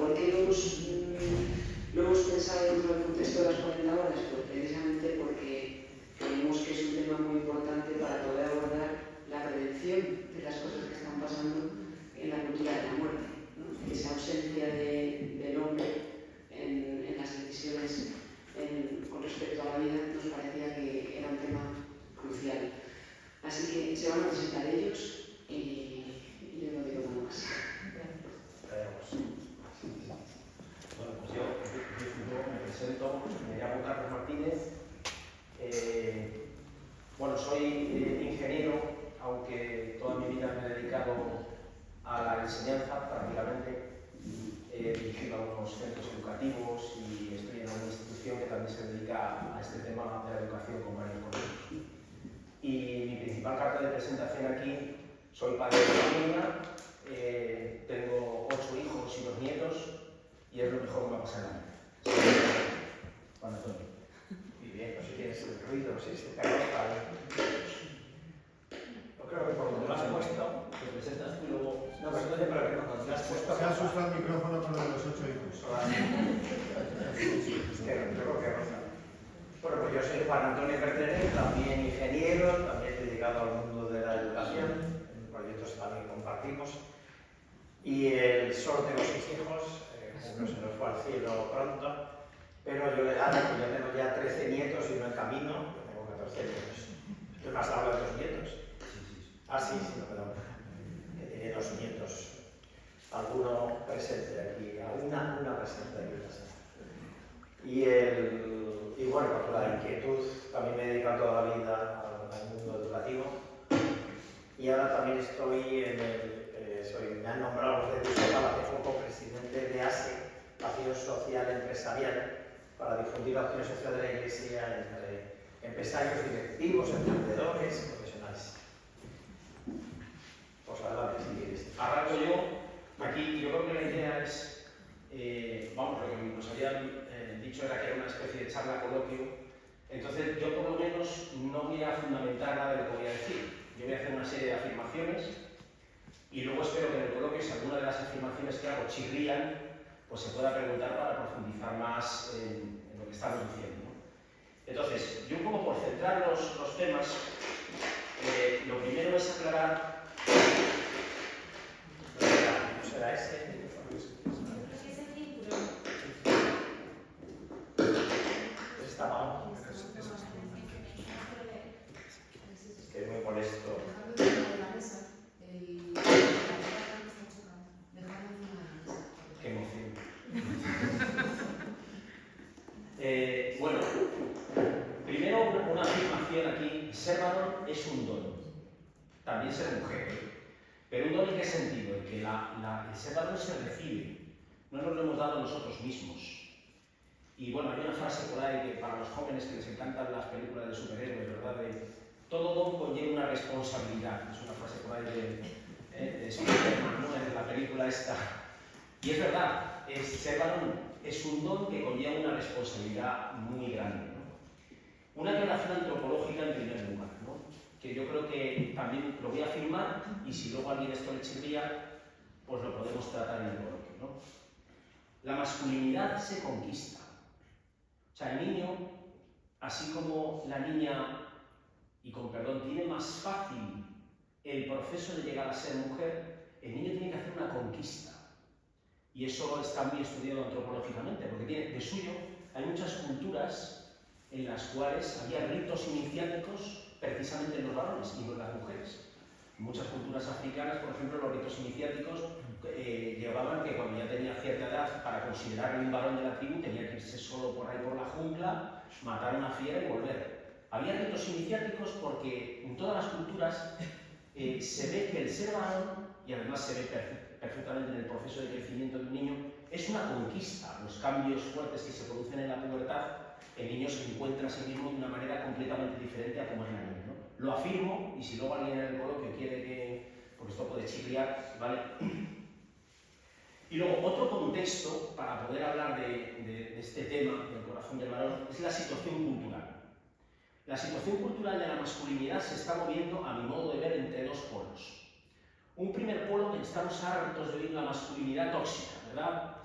¿por qué lo hemos pensado dentro del contexto de las 40 horas? Pues precisamente porque creemos que es un tema muy importante para poder abordar la prevención de las cosas que están pasando en la cultura de la muerte, ¿no? Esa ausencia del hombre en las decisiones con respecto a la vida nos parecía que era un tema crucial. Así que se van a presentar ellos y yo no digo nada más. Bueno, pues yo me presento, me llamo Carlos Martínez. Bueno, soy ingeniero, aunque toda mi vida me he dedicado a la enseñanza prácticamente. He dirigido algunos centros educativos y estoy en una institución que también se dedica a este tema de la educación con varios colegios. Y mi principal carta de presentación aquí, soy padre de familia, tengo 8 hijos y 2 nietos y es lo mejor que me ha pasado en la vida. Juan Antonio. Muy bien, no sé si tienes el ruido, si se te agota. Yo creo que por donde lo has puesto, Te presentas tú y luego... no, pero entonces para que no te has puesto. Se ha asustado el micrófono con lo de los 8 hijos. Creo que roza. Bueno, pues yo soy Juan Antonio Bertener, también ingeniero, también dedicado al mundo de la educación, en proyectos que también compartimos. Y solo tengo 6 hijos, uno se nos fue al cielo pronto, pero yo le gano, pues yo tengo ya 13 nietos y no en camino, yo tengo 14 nietos. ¿Tú me has hablado de tus nietos? Ah, sí, no, perdón. Que tiene 2 nietos. Alguno presente aquí, una presente aquí. Y bueno, por la inquietud, también me he dedicado toda la vida al mundo educativo. Y ahora también estoy me han nombrado los de Episcopal hace poco presidente de ASE, Acción Social Empresarial, para difundir la acción social de la Iglesia entre empresarios, directivos, emprendedores y profesionales. Pues adelante, si quieres. Arranco yo. Aquí yo creo que la idea es, vamos, lo que nos habían dicho era que era una especie de charla coloquio. Entonces yo por lo menos no voy a fundamentar nada de lo que voy a decir. Yo voy a hacer una serie de afirmaciones y luego espero que en el coloquio, si alguna de las afirmaciones que hago chirrían, pues se pueda preguntar para profundizar más en lo que estamos diciendo, ¿no? Entonces, yo un poco por centrar los temas, lo primero es aclarar... ¿No será ese? Está mal. Es que es muy molesto. ¡Qué emoción! Bueno, primero una afirmación aquí. Ser varón es un don. También ser mujer. Pero un don en qué sentido? En que el ser varón se recibe. No nos lo hemos dado nosotros mismos. Y bueno, hay una frase por ahí que para los jóvenes que les encantan las películas de superhéroes, ¿verdad? De todo don conlleva una responsabilidad. Es una frase por ahí de Spider-Man, ¿no? En la película esta. Y es verdad, ser varón es un don que conlleva una responsabilidad muy grande, ¿no? Una aclaración antropológica en primer lugar, ¿no? Que yo creo que también lo voy a afirmar y si luego alguien esto le chirría, pues lo podemos tratar en el coloquio, ¿no? La masculinidad se conquista. O sea, el niño, así como la niña, y con perdón, tiene más fácil el proceso de llegar a ser mujer, el niño tiene que hacer una conquista. Y eso está muy estudiado antropológicamente, porque de suyo hay muchas culturas en las cuales había ritos iniciáticos precisamente en los varones y no en las mujeres. En muchas culturas africanas, por ejemplo, los ritos iniciáticos llevaban que cuando ya tenía cierta edad, para considerarle un varón de la tribu, tenía que irse solo por ahí por la jungla, matar a una fiera y volver. Había ritos iniciáticos porque en todas las culturas se ve que el ser varón, y además se ve perfectamente en el proceso de crecimiento de un niño, es una conquista. Los cambios fuertes que se producen en la pubertad, el niño se encuentra a sí mismo de una manera completamente diferente a como es la niña, ¿no? Lo afirmo, y si luego alguien en el coloquio quiere que... porque esto puede chirriar, ¿vale? Y luego, otro contexto para poder hablar de este tema, del corazón del varón, es la situación cultural. La situación cultural de la masculinidad se está moviendo, a mi modo de ver, entre 2 polos. Un primer polo que estamos hartos de oír la masculinidad tóxica, ¿verdad?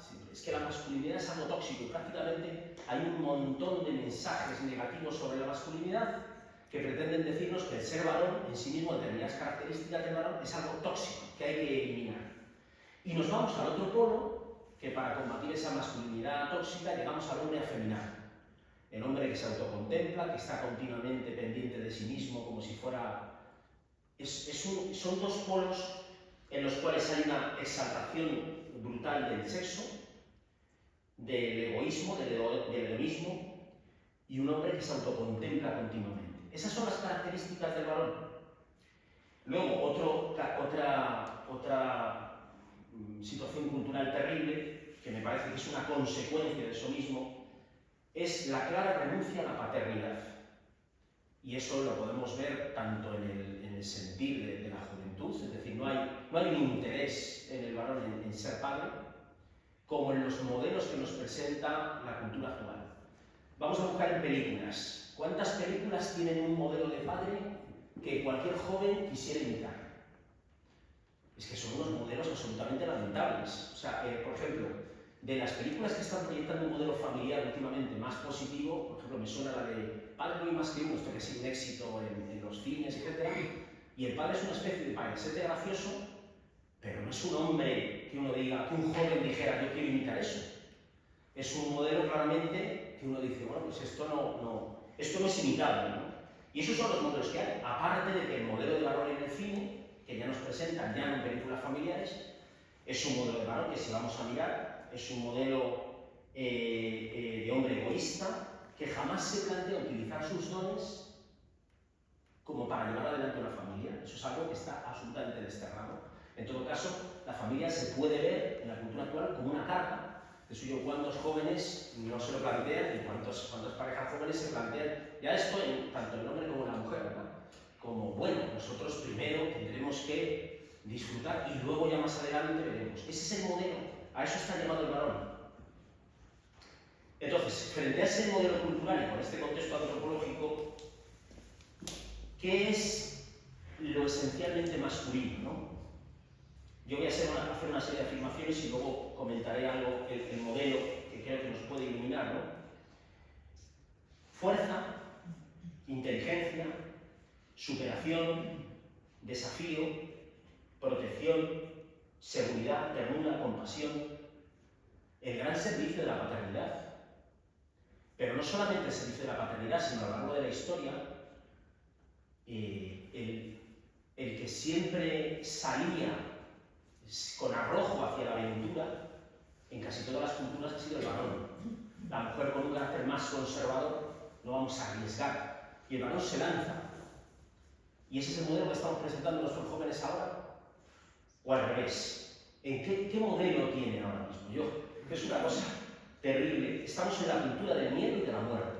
masculinidad es algo tóxico y prácticamente hay un montón de mensajes negativos sobre la masculinidad que pretenden decirnos que el ser varón en sí mismo, determinadas características del varón, es algo tóxico que hay que eliminar. Y nos vamos al otro polo, que para combatir esa masculinidad tóxica llegamos al hombre afeminado. El hombre que se autocontempla, que está continuamente pendiente de sí mismo como si fuera... son dos polos en los cuales hay una exaltación brutal del sexo, del egoísmo, del hedonismo, y un hombre que se autocontempla continuamente. Esas son las características del varón. Luego, otra situación cultural terrible, que me parece que es una consecuencia de eso mismo, es la clara renuncia a la paternidad. Y eso lo podemos ver tanto en el sentir de la juventud, es decir, no hay un interés en el varón en ser padre, como en los modelos que nos presenta la cultura actual. Vamos a buscar en películas. ¿Cuántas películas tienen un modelo de padre que cualquier joven quisiera imitar? Es que son unos modelos absolutamente lamentables. O sea, por ejemplo, de las películas que están proyectando un modelo familiar últimamente más positivo, por ejemplo, me suena la de Padre no hay más que uno, esto que ha sido un éxito en los cines, etc. Y el padre es una especie de payasete gracioso, pero no es un hombre que uno diga, que un joven dijera, yo quiero imitar eso. Es un modelo claramente que uno dice, bueno, pues esto no es imitable, ¿no? Y esos son los modelos que hay, aparte de que el modelo de varón en el cine, que ya nos presentan ya en películas familiares, es un modelo de varón que si vamos a mirar, es un modelo de hombre egoísta, que jamás se plantea utilizar sus dones como para llevar adelante una familia. Eso es algo que está absolutamente desterrado. En todo caso, la familia se puede ver en la cultura actual como una carga. De suyo, cuántos jóvenes no se lo plantean y cuántas parejas jóvenes se plantean ya esto tanto el hombre como la mujer, ¿verdad? Como, bueno, nosotros primero tendremos que disfrutar y luego ya más adelante veremos. Ese es el modelo, a eso está llamado el varón. Entonces, frente a ese modelo cultural y con este contexto antropológico, ¿qué es lo esencialmente masculino, no? Yo voy a hacer una serie de afirmaciones y luego comentaré algo, el modelo que creo que nos puede iluminar, ¿no? Fuerza, inteligencia, superación, desafío, protección, seguridad, ternura, compasión, el gran servicio de la paternidad. Pero no solamente el servicio de la paternidad, sino a lo largo de la historia, el que siempre salía con arrojo hacia la aventura, en casi todas las culturas ha sido el varón. La mujer con un carácter más conservador, no vamos a arriesgar, y el varón se lanza. ¿Y ese es el modelo que estamos presentando a nuestros jóvenes ahora? ¿O al revés? ¿En qué modelo tienen ahora mismo? Es una cosa terrible. Estamos en la cultura del miedo y de la muerte.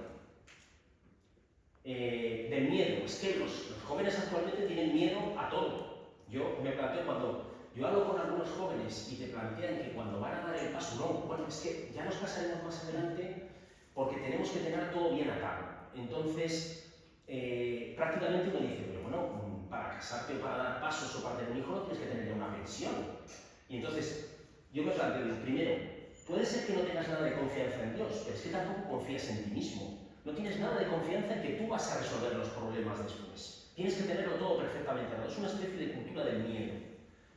Del miedo. Es que los jóvenes actualmente tienen miedo a todo. Yo me planteo cuando yo hablo con algunos jóvenes y te plantean que cuando van a dar el paso, no, bueno, es que ya nos casaremos más adelante porque tenemos que tener todo bien atado. Entonces, prácticamente uno dice, pero bueno, para casarte o para dar pasos o para tener un hijo no tienes que tener ya una pensión. Y entonces, yo me planteo, primero, puede ser que no tengas nada de confianza en Dios, pero es que tampoco confías en ti mismo. No tienes nada de confianza en que tú vas a resolver los problemas después. Tienes que tenerlo todo perfectamente atado. Es una especie de cultura del miedo,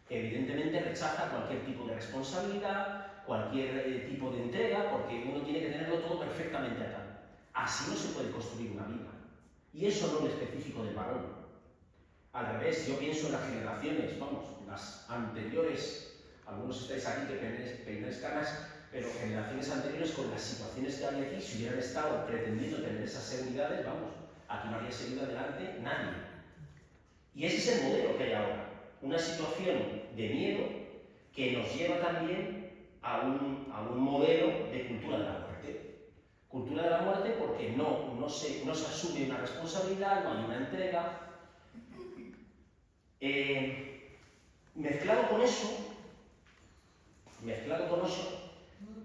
que evidentemente rechaza cualquier tipo de responsabilidad, cualquier tipo de entrega, porque uno tiene que tenerlo todo perfectamente atado. Así no se puede construir una vida. Y eso no es específico del varón. Al revés, yo pienso en las generaciones, vamos, las anteriores, algunos estáis aquí que peináis canas, pero generaciones anteriores con las situaciones que había aquí, si hubieran estado pretendiendo tener esas seguridades, vamos, aquí no habría seguido adelante nadie. Y ese es el modelo que hay ahora, una situación de miedo que nos lleva también a un modelo de cultura de la muerte. Cultura de la muerte porque no se asume una responsabilidad, no hay una entrega. Mezclado con eso,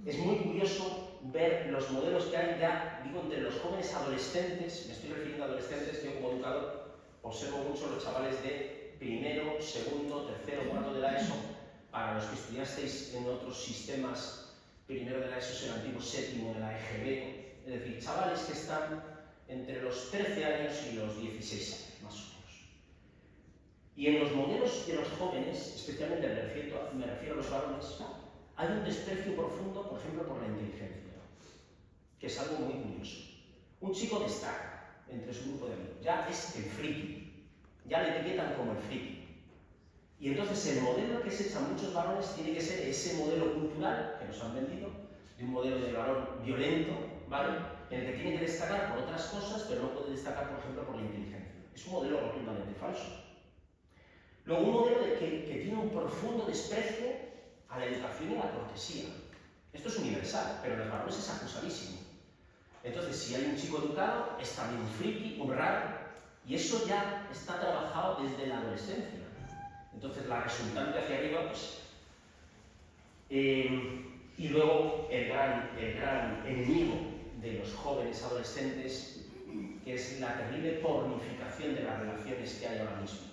es muy curioso ver los modelos que hay ya, digo, entre los jóvenes adolescentes, me estoy refiriendo a adolescentes, yo como educador observo mucho los chavales de primero, segundo, tercero, cuarto de la ESO, para los que estudiasteis en otros sistemas primero de la ESO es el antiguo séptimo de la EGB, es decir, chavales que están entre los 13 años y los 16 años, más o menos. Y en los modelos de los jóvenes, especialmente me refiero a los varones, hay un desprecio profundo, por ejemplo, por la inteligencia, que es algo muy curioso. Un chico destaca entre su grupo de amigos, ya es el friki, ya le etiquetan como el friki. Y entonces el modelo que se echan muchos varones tiene que ser ese modelo cultural que nos han vendido, de un modelo de varón violento, ¿vale? En el que tiene que destacar por otras cosas, pero no puede destacar, por ejemplo, por la inteligencia. Es un modelo rotundamente falso. Luego, un modelo que tiene un profundo desprecio a la educación y a la cortesía. Esto es universal, pero en los varones es acusadísimo. Entonces, si hay un chico educado, es también un friki, un raro, y eso ya está trabajado desde la adolescencia. Entonces, la resultante hacia arriba, pues... y luego, el gran enemigo de los jóvenes adolescentes, que es la terrible pornificación de las relaciones que hay ahora mismo.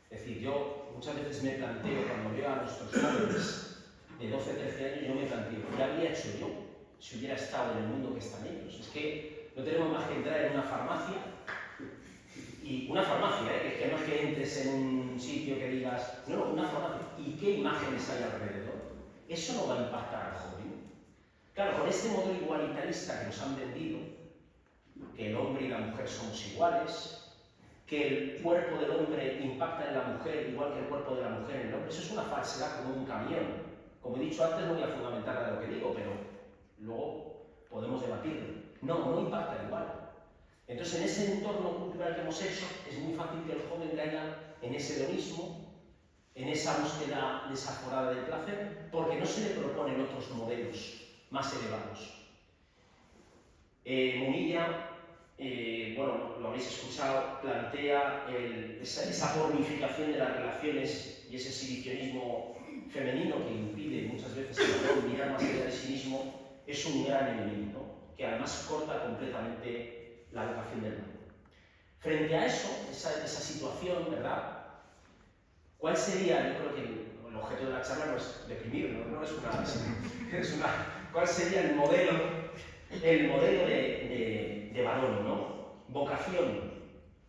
Es decir, yo muchas veces me planteo, cuando veo a nuestros jóvenes de 12, 13 años, yo me planteo, ¿qué habría hecho yo si hubiera estado en el mundo que están ellos? Es que no tenemos más que entrar en una farmacia, y una farmacia, que no es que entres en un sitio que digas, no, una farmacia, ¿y qué imágenes hay alrededor? Eso no va a impactar al joven. Claro, con este modelo igualitarista que nos han vendido, que el hombre y la mujer somos iguales, que el cuerpo del hombre impacta en la mujer igual que el cuerpo de la mujer en el hombre, eso es una falsedad como un camión. Como he dicho antes, no voy a fundamentar a lo que digo, pero luego podemos debatirlo. No impacta igual. Entonces, en ese entorno cultural que hemos hecho, es muy fácil que el joven caiga en ese hedonismo, en esa búsqueda desaforada del placer, porque no se le proponen otros modelos más elevados. Munilla, bueno, lo habéis escuchado, plantea esa pornificación de las relaciones y ese exhibicionismo femenino que impide muchas veces al varón mirar más allá de sí mismo, es un gran enemigo, ¿no? Que además corta completamente la vocación del mundo. Frente a eso, esa situación, ¿verdad? ¿Cuál sería? Yo creo que el objeto de la charla no es deprimirnos, no es una... ¿Cuál sería el modelo de varón, ¿no? Vocación.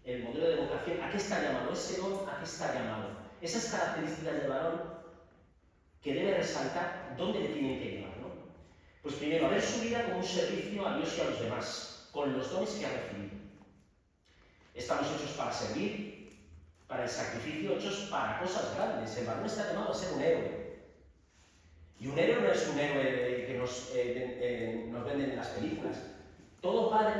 El modelo de vocación, ¿a qué está llamado? Ese don, ¿a qué está llamado? Esas características de varón que debe resaltar, ¿dónde le tienen que llevar, ¿no? Pues primero, a ver su vida como un servicio a Dios y a los demás, con los dones que ha recibido. Estamos hechos para servir, para el sacrificio, hechos para cosas grandes. El varón está llamado a ser un héroe. Y un héroe no es un héroe que nos venden en las películas. Todo padre,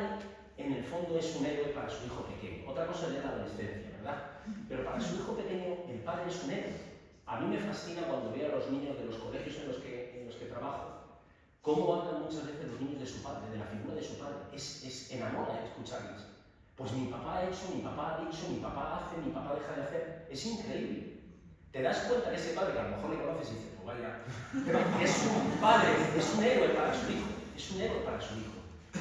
en el fondo, es un héroe para su hijo pequeño. Otra cosa es la adolescencia, ¿verdad? Pero para su hijo pequeño, el padre es un héroe. A mí me fascina cuando veo a los niños de los colegios en los que trabajo, cómo hablan muchas veces los niños de su padre, de la figura de su padre. Enamora escucharles. Pues mi papá ha hecho, mi papá ha dicho, mi papá hace, mi papá deja de hacer. Es increíble. Te das cuenta que ese padre, que a lo mejor le conoces y dices, pues vaya, pero es un padre, es un héroe para su hijo. Es un héroe para su hijo.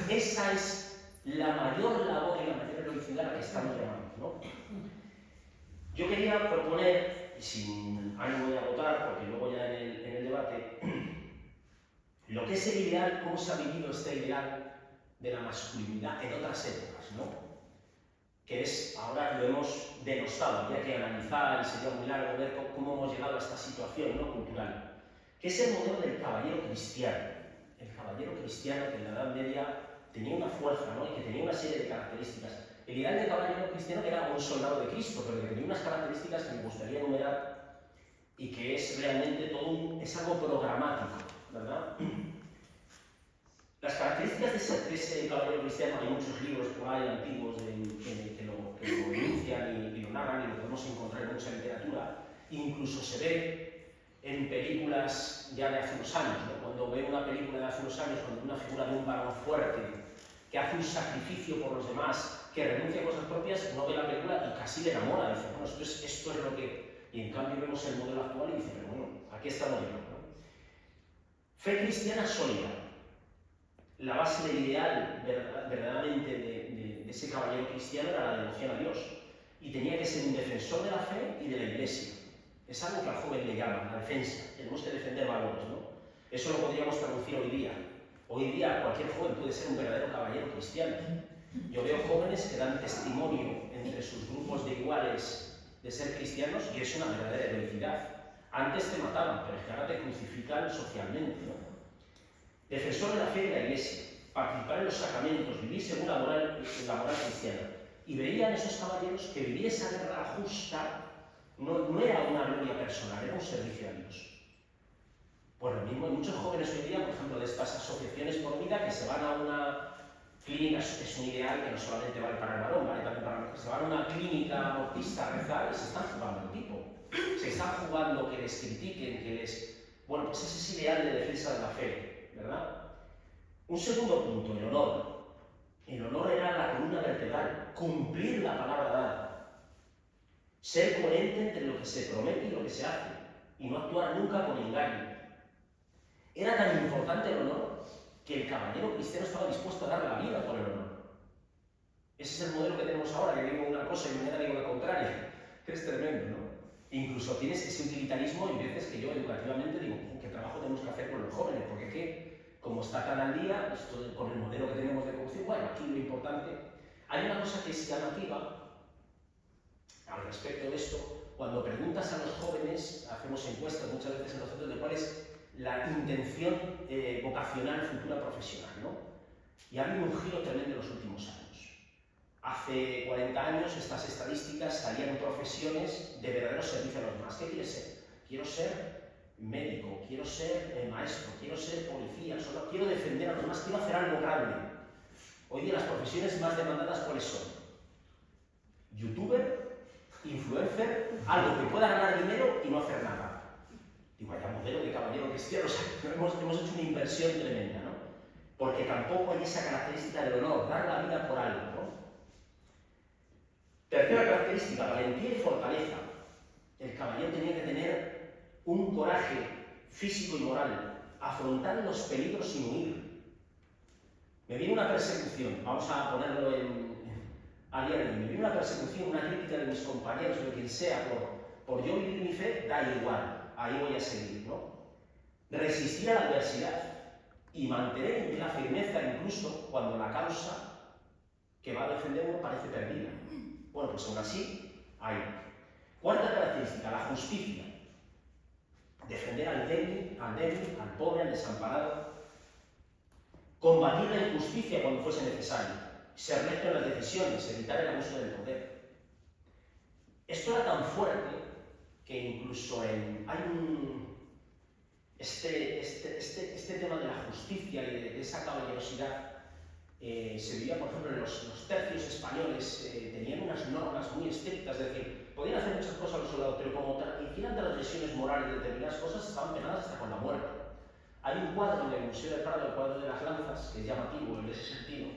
Esa es la mayor labor y la mayor heroicidad a la que estamos llamados, ¿no? Yo quería proponer, y sin ánimo de agotar, porque luego ya en el debate, lo que es el ideal, cómo se ha vivido este ideal de la masculinidad en otras épocas, ¿no? Que es, ahora lo hemos denostado, habría que analizar y sería muy largo ver cómo hemos llegado a esta situación, ¿no? Cultural, que es el modelo del caballero cristiano. El caballero cristiano que en la Edad Media tenía una fuerza, ¿no? Y que tenía una serie de características. El ideal del caballero cristiano era un soldado de Cristo, pero que tenía unas características que me gustaría enumerar y que es realmente es algo programático, ¿verdad? Las características de ese caballero cristiano, hay muchos libros por ahí antiguos que lo enuncian y lo narran y lo podemos encontrar en mucha literatura. Incluso se ve en películas ya de hace unos años, ¿no? Cuando ve una película de hace unos años, cuando una figura de un varón fuerte que hace un sacrificio por los demás, que renuncia a cosas propias, uno ve la película y casi le enamora, dice, bueno, esto es lo que... Y en cambio vemos el modelo actual y dice, pero bueno, aquí está el modelo, ¿no? Fe cristiana sólida. La base del ideal verdaderamente de ese caballero cristiano era la devoción a Dios. Y tenía que ser un defensor de la fe y de la Iglesia. Es algo que al joven le llama, la defensa. Tenemos que defender valores, ¿no? Eso lo podríamos traducir hoy día. Hoy día cualquier joven puede ser un verdadero caballero cristiano. Yo veo jóvenes que dan testimonio entre sus grupos de iguales de ser cristianos y es una verdadera heroicidad. Antes te mataban, pero es que ahora te crucifican socialmente, ¿no? Defensor de la fe de la Iglesia, participar en los sacramentos, vivir según la moral cristiana. Y veían esos caballeros que vivir esa guerra justa no era una gloria personal, era un servicio a Dios. Pues lo mismo hay muchos jóvenes hoy día, por ejemplo, de estas asociaciones por vida que se van a una clínica, es un ideal que no solamente vale para el varón, vale también para la mujer, se van a una clínica abortista a rezar y se están jugando el tipo. Se están jugando que les critiquen, que les... Bueno, pues ese es ideal de defensa de la fe, ¿verdad? Un segundo punto, el honor. El honor era la columna vertebral, cumplir la palabra dada. Ser coherente entre lo que se promete y lo que se hace, y no actuar nunca con engaño. Era tan importante el honor que el caballero cristiano estaba dispuesto a dar la vida por el honor. Ese es el modelo que tenemos ahora, que digo una cosa y mañana digo la contraria, que es tremendo, ¿no? Incluso tienes ese utilitarismo y veces que yo educativamente digo, ¿qué trabajo tenemos que hacer con los jóvenes? Porque es que, como está tan al día, esto, con el modelo que tenemos de corrupción, bueno, aquí lo importante, hay una cosa que es llamativa al respecto de esto. Cuando preguntas a los jóvenes, hacemos encuestas muchas veces en los centros de cuál es la intención vocacional futura profesional, ¿no? Y ha habido un giro tremendo en los últimos años. Hace 40 años estas estadísticas salían profesiones de verdadero servicio a los demás. ¿Qué quieres ser? Quiero ser médico, quiero ser maestro, quiero ser policía, solo quiero defender a los demás, quiero hacer algo grande. Hoy día las profesiones más demandadas, ¿cuáles son? Youtuber, influencer, algo que pueda ganar dinero y no hacer nada. Digo, vaya modelo de caballero cristiano, o sea, hemos hecho una inversión tremenda, ¿no? Porque tampoco hay esa característica del honor, dar la vida por algo, ¿no? Tercera característica, valentía y fortaleza. El caballero tenía que tener un coraje físico y moral, afrontar los peligros sin huir. Me viene una persecución, vamos a ponerlo a día de hoy, me viene una persecución, una crítica de mis compañeros, de quien sea, por yo vivir mi fe, da igual. Ahí voy a seguir, ¿no? Resistir a la adversidad y mantener la firmeza incluso cuando la causa que va a defender uno parece perdida. Bueno, pues aún así, hay. Cuarta característica, la justicia. Defender al débil, al pobre, al desamparado. Combatir la injusticia cuando fuese necesario. Ser recto en las decisiones, evitar el abuso del poder. Esto era tan fuerte que incluso este tema de la justicia y de esa caballerosidad se vivía, por ejemplo, en los tercios españoles, tenían unas normas muy estrictas, es decir, podían hacer muchas cosas los soldados, pero como hicieran transgresiones morales de determinadas cosas, estaban penadas hasta con la muerte. Hay un cuadro en el Museo de Prado, el cuadro de las lanzas, que es llamativo en ese sentido,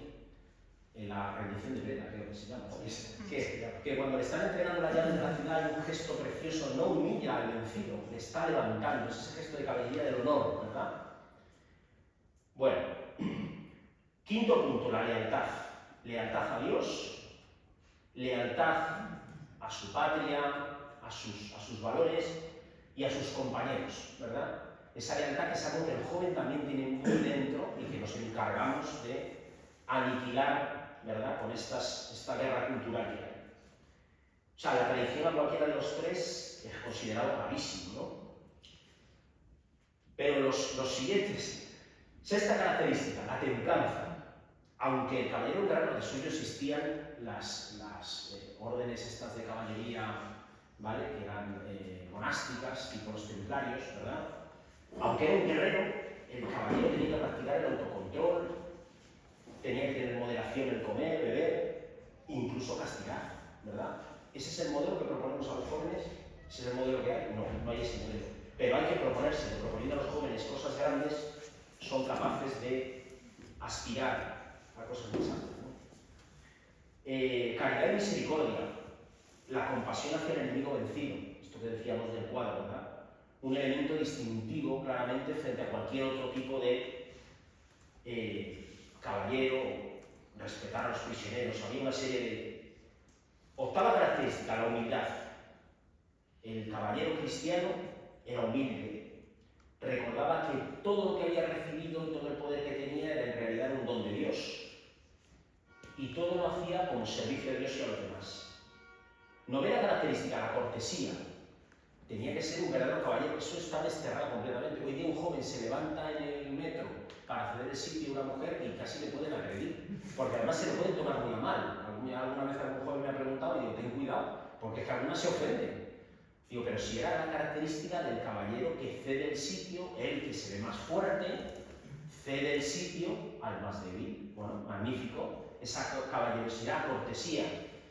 en la rendición de Breda, creo que se llama, que cuando le están entregando las llaves de la ciudad hay un gesto precioso, no humilla al vencido, le está levantando, es ese gesto de caballería del honor, ¿verdad? Bueno, quinto punto, la lealtad. Lealtad a Dios, lealtad a su patria, a sus valores y a sus compañeros, ¿verdad? Esa lealtad que es algo que el joven también tiene muy dentro y que nos encargamos de aniquilar, ¿verdad?, con esta guerra cultural que hay. O sea, la traición a cualquiera de los tres es considerado gravísimo, ¿no? Pero los siguientes, sexta característica, la templanza. Aunque el caballero en guerra, de suyo existían las órdenes estas de caballería, ¿vale?, que eran monásticas, tipo los templarios, ¿verdad? Aunque era un guerrero, el caballero tenía que practicar el autocontrol, tenía que tener moderación en comer, beber, incluso castigar, ¿verdad? ¿Ese es el modelo que proponemos a los jóvenes? ¿Ese es el modelo que hay? No hay ese modelo. Pero hay que proponérselo. Proponiendo a los jóvenes cosas grandes, son capaces de aspirar a cosas más altas, ¿no? Caridad y misericordia. La compasión hacia el enemigo vencido. Esto que decíamos del cuadro, ¿verdad? Un elemento distintivo claramente frente a cualquier otro tipo de caballero, respetar a los prisioneros. Había una serie de... Octava característica, la humildad. El caballero cristiano era humilde, recordaba que todo lo que había recibido y todo el poder que tenía era en realidad un don de Dios. Y todo lo hacía como servicio a Dios y a los demás. Novena característica, la cortesía. Tenía que ser un verdadero caballero, eso está desterrado completamente. Hoy día un joven se levanta en el metro para ceder el sitio a una mujer y casi le pueden agredir, porque además se lo pueden tomar muy a mal. Alguna vez algún joven me ha preguntado y digo, ten cuidado, porque es que algunas se ofenden. Digo, pero si era la característica del caballero que cede el sitio, el que se ve más fuerte, cede el sitio al más débil. Bueno, magnífico. Esa caballerosidad, cortesía.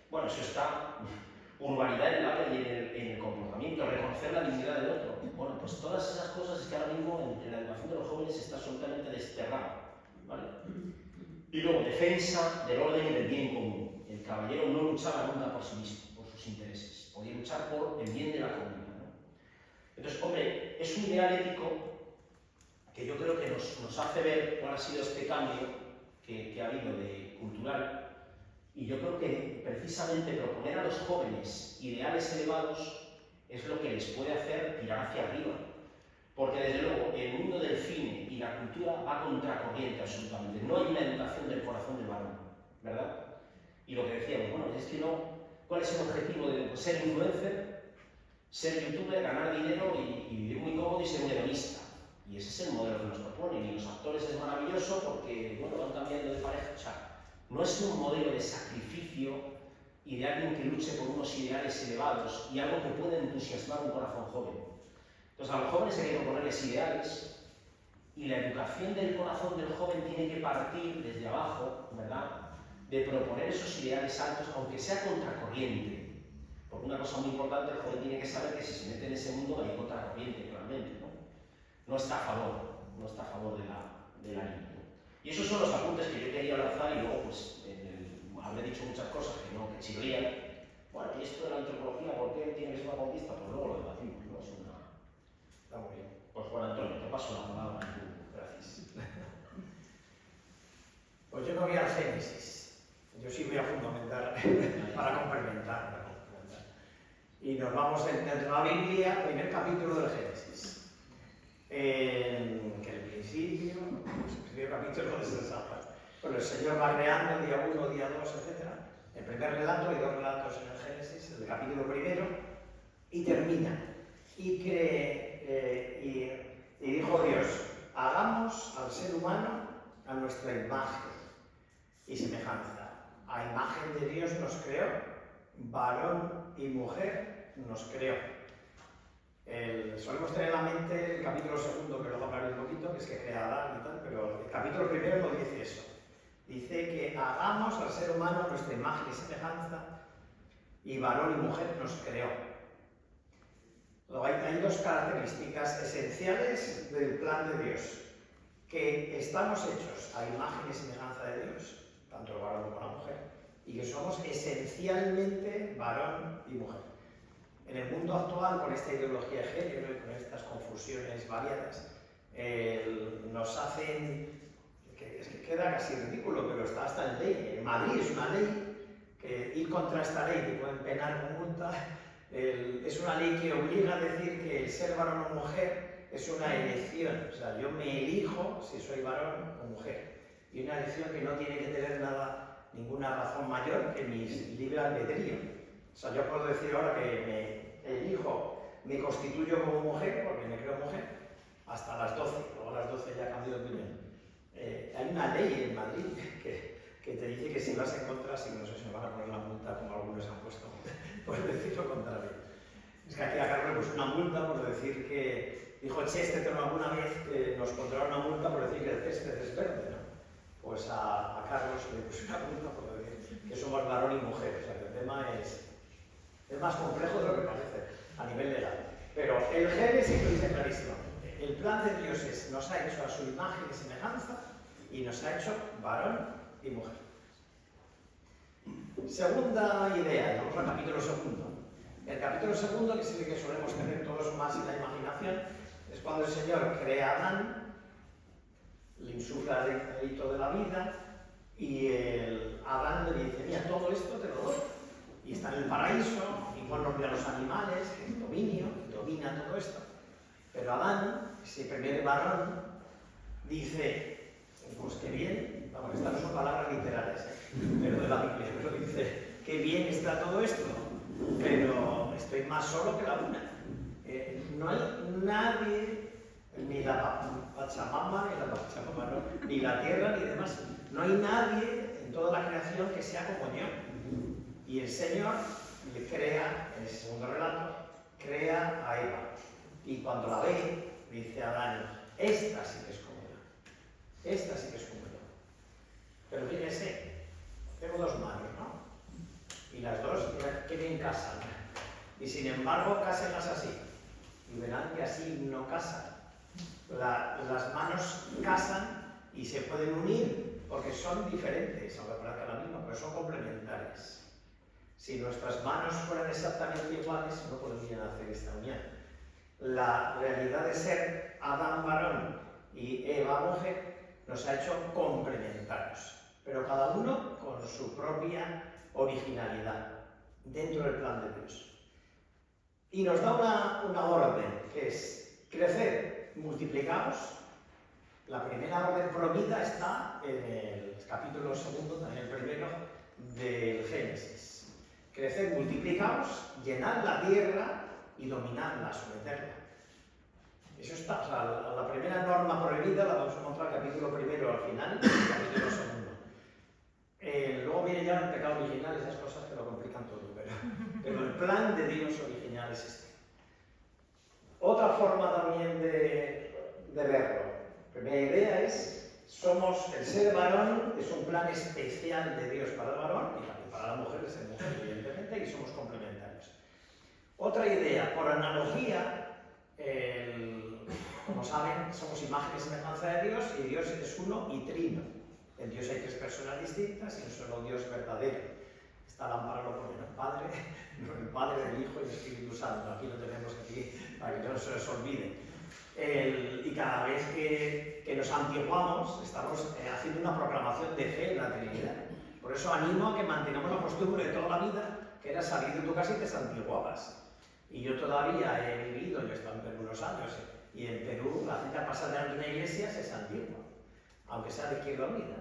Bueno, eso está... urbanidad en el habla y en el comportamiento, reconocer la dignidad del otro. Bueno, pues todas esas cosas es que ahora mismo en la educación de los jóvenes está absolutamente desterrado, ¿vale? Y luego, defensa del orden y del bien común. El caballero no luchaba nunca por sí mismo, por sus intereses, podía luchar por el bien de la comunidad, ¿no? Entonces, hombre, es un ideal ético que yo creo que nos hace ver cuál ha sido este cambio que ha habido de cultural. Y yo creo que precisamente proponer a los jóvenes ideales elevados es lo que les puede hacer tirar hacia arriba. Porque desde luego el mundo del cine y la cultura va contracorriente absolutamente. No hay una educación del corazón del varón, ¿verdad? Y lo que decíamos, bueno, es que no, ¿cuál es el objetivo de ser influencer, ser youtuber, ganar dinero y vivir muy cómodo y ser un hedonista? Y ese es el modelo que nos proponen. Y los actores es maravilloso porque, bueno, van cambiando de pareja. O sea, no es un modelo de sacrificio y de alguien que luche por unos ideales elevados y algo que pueda entusiasmar un corazón joven. Entonces a los jóvenes hay que proponerles ideales y la educación del corazón del joven tiene que partir desde abajo, ¿verdad?, de proponer esos ideales altos, aunque sea contracorriente. Porque una cosa muy importante, el joven tiene que saber que si se mete en ese mundo va a ir contracorriente, claramente, ¿no? No está a favor de la línea. Y esos son los apuntes que yo quería lanzar y luego, pues, habré dicho muchas cosas que chirrían. Bueno, y esto de la antropología, ¿por qué tiene que ser una conquista? Pues luego lo debatimos, ¿no? Está muy bien. Pues Juan Antonio, te paso la palabra. Gracias. Pues yo no voy al Génesis, yo sí voy a fundamentar para complementar. Y nos vamos dentro de la Biblia, primer capítulo del Génesis. Que el principio, el primer capítulo es el sábado. Bueno, el Señor va creando día 1, día 2, etc. El primer relato, hay 2 relatos en el Génesis, el capítulo primero, y termina. Y dijo Dios, hagamos al ser humano a nuestra imagen y semejanza. A imagen de Dios nos creó, varón y mujer nos creó. Solemos tener en la mente el capítulo segundo, que luego hablaré un poquito, que es que crea a Adán y tal, pero el capítulo primero no dice eso. Dice que hagamos al ser humano a nuestra imagen y semejanza, y varón y mujer nos creó. Luego hay 2 características esenciales del plan de Dios, que estamos hechos a imagen y semejanza de Dios, tanto el varón como la mujer, y que somos esencialmente varón y mujer. En el mundo actual, con esta ideología de género y con estas confusiones variadas, nos hacen, es que queda casi ridículo, pero está hasta en ley. En Madrid es una ley que ir contra esta ley te pueden penar con multa. Es una ley que obliga a decir que el ser varón o mujer es una elección. O sea, yo me elijo si soy varón o mujer. Y una elección que no tiene que tener ninguna razón mayor que mi libre albedrío. O sea, yo puedo decir ahora que me elijo, me constituyo como mujer, porque me creo mujer, hasta las 12. Luego a las 12 ya cambio de opinión. Hay una ley en Madrid que te dice que si vas en contra, si no sé si me van a poner la multa como algunos han puesto, por decir lo contrario. Es que aquí a Carlos le puso una multa por decir que, dijo Chesterton alguna vez que nos pondrá una multa por decir que el césped es verde, ¿no? Pues a Carlos le puso una multa por decir que somos varón y mujer. O sea, que el tema es más complejo de lo que parece a nivel legal. Pero el Génesis lo dice clarísimo. El plan de Dios es, nos ha hecho a su imagen y semejanza y nos ha hecho varón y mujer. Segunda idea, vamos al capítulo segundo. El capítulo segundo, que es el que solemos tener todos más en la imaginación, es cuando el Señor crea a Adán, le insufla el hito de la vida y Adán le dice, mira, todo esto te lo doy. Y está en el paraíso, y pon nombre a los animales, el dominio, domina todo esto. Pero Adán, ese primer varón, dice, pues qué bien, vamos, estas no son palabras literales, pero de la Biblia, pero dice, qué bien está todo esto, pero estoy más solo que la luna. No hay nadie, ni la Pachamama, ni la tierra, ni demás. No hay nadie en toda la creación que sea como yo. Y el Señor le crea, en ese segundo relato, crea a Eva. Y cuando la ve, dice a Adán, esta sí que es como yo. Esta sí que es como yo. Pero fíjense, tengo dos manos, ¿no? Y las dos, mira, qué bien casan. Y sin embargo, cásenlas así. Y verán que así no casan. Las manos casan y se pueden unir porque son diferentes, aunque parezca la misma, pero son complementarias. Si nuestras manos fueran exactamente iguales, no podrían hacer esta unión. La realidad de ser Adán varón y Eva mujer nos ha hecho complementarios, pero cada uno con su propia originalidad dentro del plan de Dios. Y nos da una orden, que es crecer, multiplicaos. La primera orden prohibida está en el capítulo 2, también el primero del Génesis. Crecer, multiplicaos, llenad la tierra y dominadla, someterla. Eso está, o sea, la primera norma prohibida la vamos a encontrar en el capítulo primero al final, y el capítulo segundo. Luego viene ya el pecado original, esas cosas que lo complican todo, pero el plan de Dios original es este. Otra forma también de verlo. La primera idea es, el ser varón es un plan especial de Dios para el varón y también para la mujer, es el mujer, evidentemente, y somos complementarios. Otra idea, por analogía, como saben, somos imagen y semejanza de Dios y Dios es uno y trino. En Dios hay tres personas distintas y un solo Dios verdadero. Esta lámpara lo pone el Padre, el Hijo y el Espíritu Santo. Aquí lo tenemos aquí para que no se les olvide. Y cada vez que nos antiguamos, estamos haciendo una proclamación de fe en la Trinidad. Por eso animo a que mantengamos la costumbre de toda la vida, que era salir de tu casa y te santiguabas. Y yo todavía he vivido, yo he estado en Perú unos años, y en Perú la gente al pasar delante de una iglesia se santigua, aunque sea de Izquierda Unida.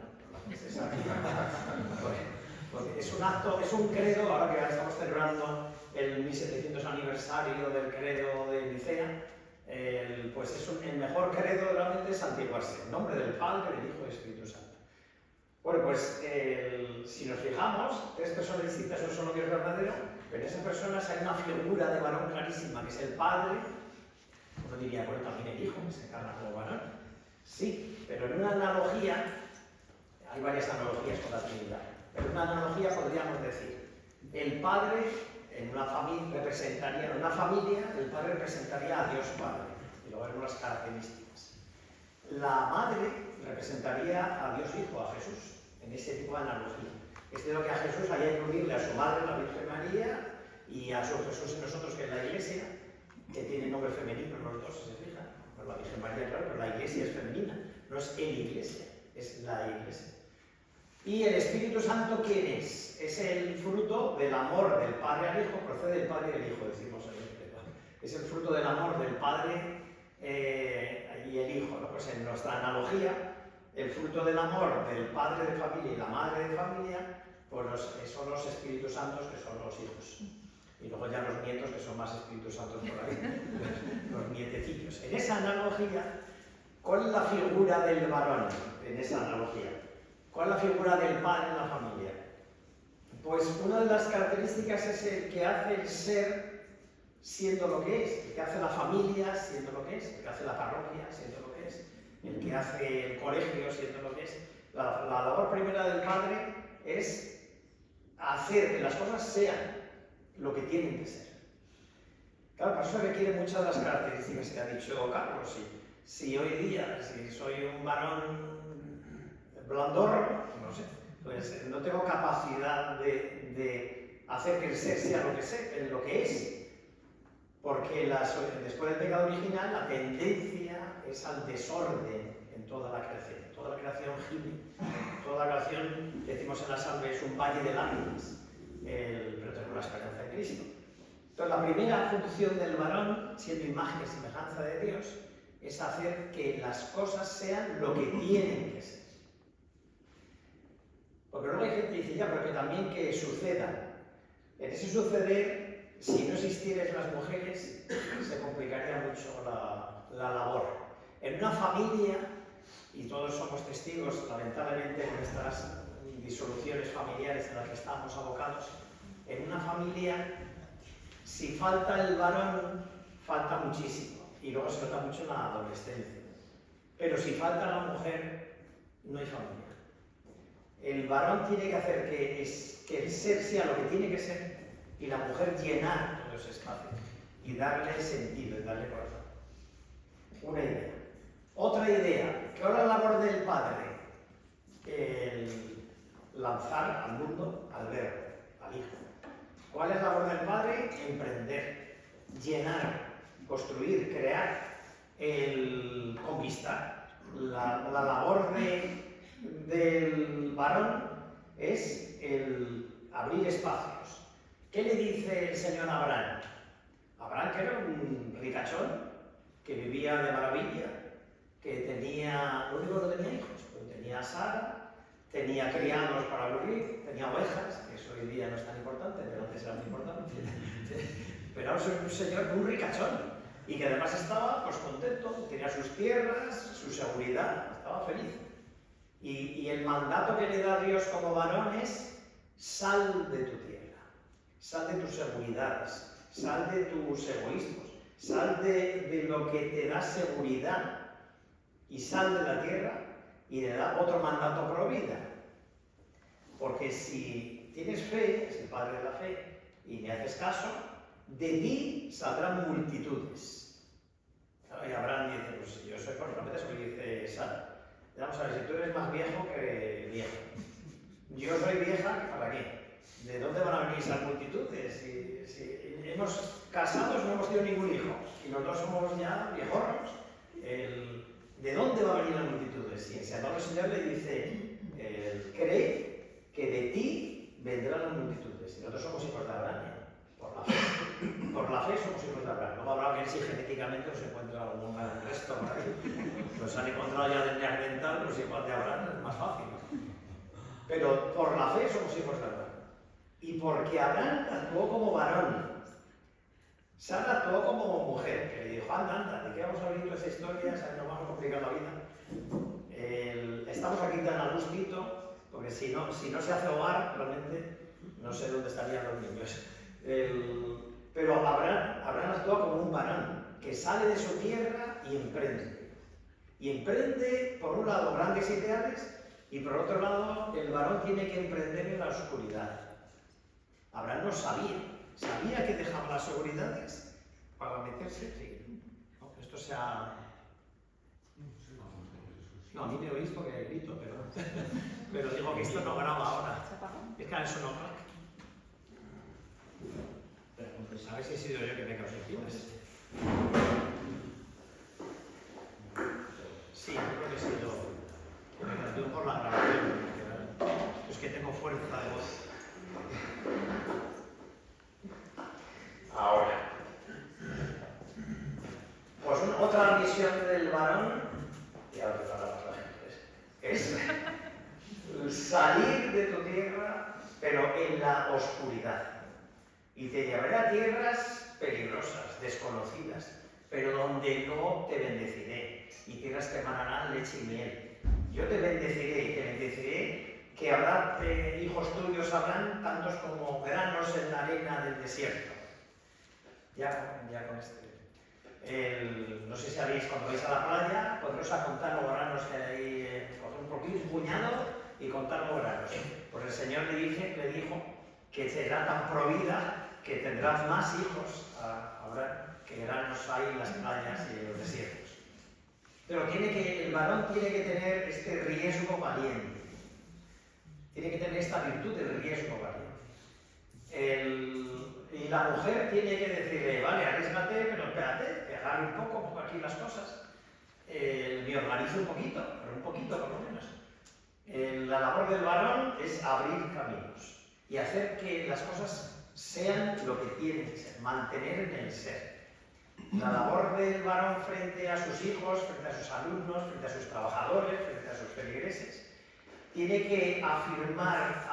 Porque es un acto, es un credo, ahora que estamos celebrando el 1700 aniversario del credo de Nicea, pues es el mejor credo realmente es santiguarse, en nombre del Padre, del Hijo y del Espíritu Santo. Bueno, pues si nos fijamos, tres personas distintas, un solo Dios verdadero, pero en esas personas hay una figura de varón clarísima, que es el Padre. Uno diría, bueno, también el Hijo, que se encarna como varón. Sí, pero en una analogía, hay varias analogías con la Trinidad, pero en una analogía podríamos decir, el Padre en una familia el Padre representaría a Dios Padre, y luego veremos las características. La Madre representaría a Dios Hijo, a Jesús, en ese tipo de analogía. Es de lo que a Jesús hay que incluirle a su Madre, la Virgen María, y a su Jesús en nosotros, que es la Iglesia, que tiene nombre femenino los dos, si se fijan. Pues la Virgen María, claro, pero la Iglesia es femenina, no es el Iglesia, es la Iglesia. ¿Y el Espíritu Santo quién es? Es el fruto del amor del Padre al Hijo, procede del Padre y del Hijo, decimos en el Pedro. Es el fruto del amor del Padre y el Hijo, ¿no? Pues en nuestra analogía, el fruto del amor del Padre de familia y la Madre de familia, pues son los Espíritus Santos, que son los hijos. Y luego ya los nietos, que son más Espíritus Santos por ahí, los nietecillos. En esa analogía, ¿cuál es la figura del varón en esa analogía? ¿Cuál es la figura del padre en la familia? Pues una de las características es el que hace el ser siendo lo que es, el que hace la familia siendo lo que es, el que hace la parroquia siendo lo que es, el que hace el colegio siendo lo que es. La labor primera del padre es hacer que las cosas sean lo que tienen que ser. Claro, para eso requiere muchas de las características que ha dicho Carlos. Si hoy día, si soy un varón blandorro, no sé, pues no tengo capacidad de hacer que el ser sea lo que es, porque después del pecado original la tendencia es al desorden en toda la creación. Toda la creación gime, toda la creación, decimos en la salve, es un valle de lágrimas, pero tenemos la esperanza en Cristo. Entonces, la primera función del varón, siendo imagen y semejanza de Dios, es hacer que las cosas sean lo que tienen que ser. Porque luego hay gente que dice, ya, pero que también que sucedan. En ese suceder, si no existieran las mujeres, se complicaría mucho la labor. En una familia, y todos somos testigos, lamentablemente, de nuestras disoluciones familiares en las que estamos abocados, en una familia, si falta el varón, falta muchísimo, y luego se nota mucho en la adolescencia. Pero si falta la mujer, no hay familia. El varón tiene que hacer que el ser sea lo que tiene que ser, y la mujer llenar todo ese espacio, y darle sentido, y darle corazón. Una idea. Otra idea, que ahora la labor del padre, el lanzar al mundo al verbo, al hijo. ¿Cuál es la labor del padre? Emprender, llenar, construir, crear, el conquistar. La labor del varón es el abrir espacios. ¿Qué le dice el Señor a Abraham? Abraham, que era un ricachón, que vivía de maravilla, que tenía, lo único que no tenía hijos, pues tenía a Sara, tenía criados para aburrir, tenía ovejas, que eso hoy día no es tan importante, pero antes era muy importante. Pero ahora es un señor, un ricachón, y que además estaba pues contento, tenía sus tierras, su seguridad, estaba feliz. Y el mandato que le da Dios como varón es: sal de tu tierra, sal de tus seguridades, sal de tus egoísmos, sal de lo que te da seguridad, y sal de la tierra. Y le da otro mandato pro vida. Porque si tienes fe, es el padre de la fe, y me haces caso, de ti saldrán multitudes. Y Abraham dice, pues yo soy, por ejemplo, eso que dice Sara. Vamos a ver, si tú eres más viejo que viejo. Yo soy vieja, ¿para qué? ¿De dónde van a venir esas multitudes? Si hemos casados, no hemos tenido ningún hijo, y los dos somos ya viejorros. ¿De dónde va a venir las multitudes? Y el Señor le dice, cree que de ti vendrán las multitudes. Y nosotros somos hijos de Abraham, por la fe. Por la fe somos hijos de Abraham. Luego habrá que si genéticamente nos encuentra algún resto por ahí. Nos han encontrado ya de neandertal, los hijos de Abraham, es más fácil. Pero por la fe somos hijos de Abraham. Y porque Abraham actuó como varón. Sara actuó como mujer, que le dijo, anda, ¿de qué vamos a abrir toda esa historia? Nos vamos a complicar la vida. Estamos aquí tan a gustito, porque si no se hace hogar, realmente no sé dónde estarían los niños. Pero Abraham actúa como un varón, que sale de su tierra y emprende. Y emprende, por un lado, grandes ideales, y por otro lado, el varón tiene que emprender en la oscuridad. Abraham no sabía que dejaba las seguridades para meterse. Sí. No, esto sea... No, a mí me oís porque grito, pero digo que esto no graba ahora. Es que eso no graba. A ver si he sido yo que me causa pilas. Sí, yo creo que he sido... Me cayó por la grabación. Es que tengo fuerza de voz. Ahora. Pues otra misión del varón, y ahora te para la gente, es salir de tu tierra, pero en la oscuridad. Y te llevaré a tierras peligrosas, desconocidas, pero donde no te bendeciré, y tierras que emanarán leche y miel. Yo te bendeciré, y te bendeciré que habrá hijos tuyos habrán tantos como granos en la arena del desierto. Ya con no sé si sabéis, cuando vais a la playa, podréis a contar los granos que hay, coger un puñado y contar los granos. Pues el Señor le dijo que será tan provida que tendrás más hijos ahora que granos hay en las playas y en los desiertos. Pero el varón tiene que tener este riesgo valiente. Tiene que tener esta virtud del riesgo valiente. Y la mujer tiene que decirle, vale, arriésgate, pero espérate, que agarre un poco aquí las cosas. Me organizo un poquito, pero un poquito por lo menos. La labor del varón es abrir caminos y hacer que las cosas sean lo que tienen que ser, mantener en el ser. La labor del varón frente a sus hijos, frente a sus alumnos, frente a sus trabajadores, frente a sus feligreses, tiene que afirmarlos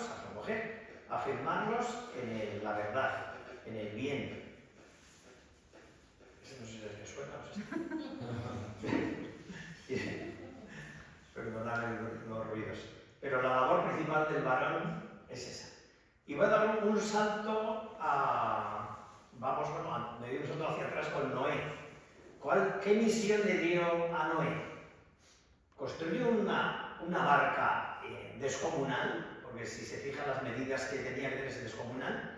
a su mujer, afirmarlos en la verdad, en el bien. Ese no sé si es que suena o si perdonad los ruidos. Pero la labor principal del varón es esa. Y voy a dar un salto me dio un salto hacia atrás con Noé. ¿Qué misión le dio a Noé? Construyó una barca descomunal, porque si se fijan las medidas que tenía que tener descomunal.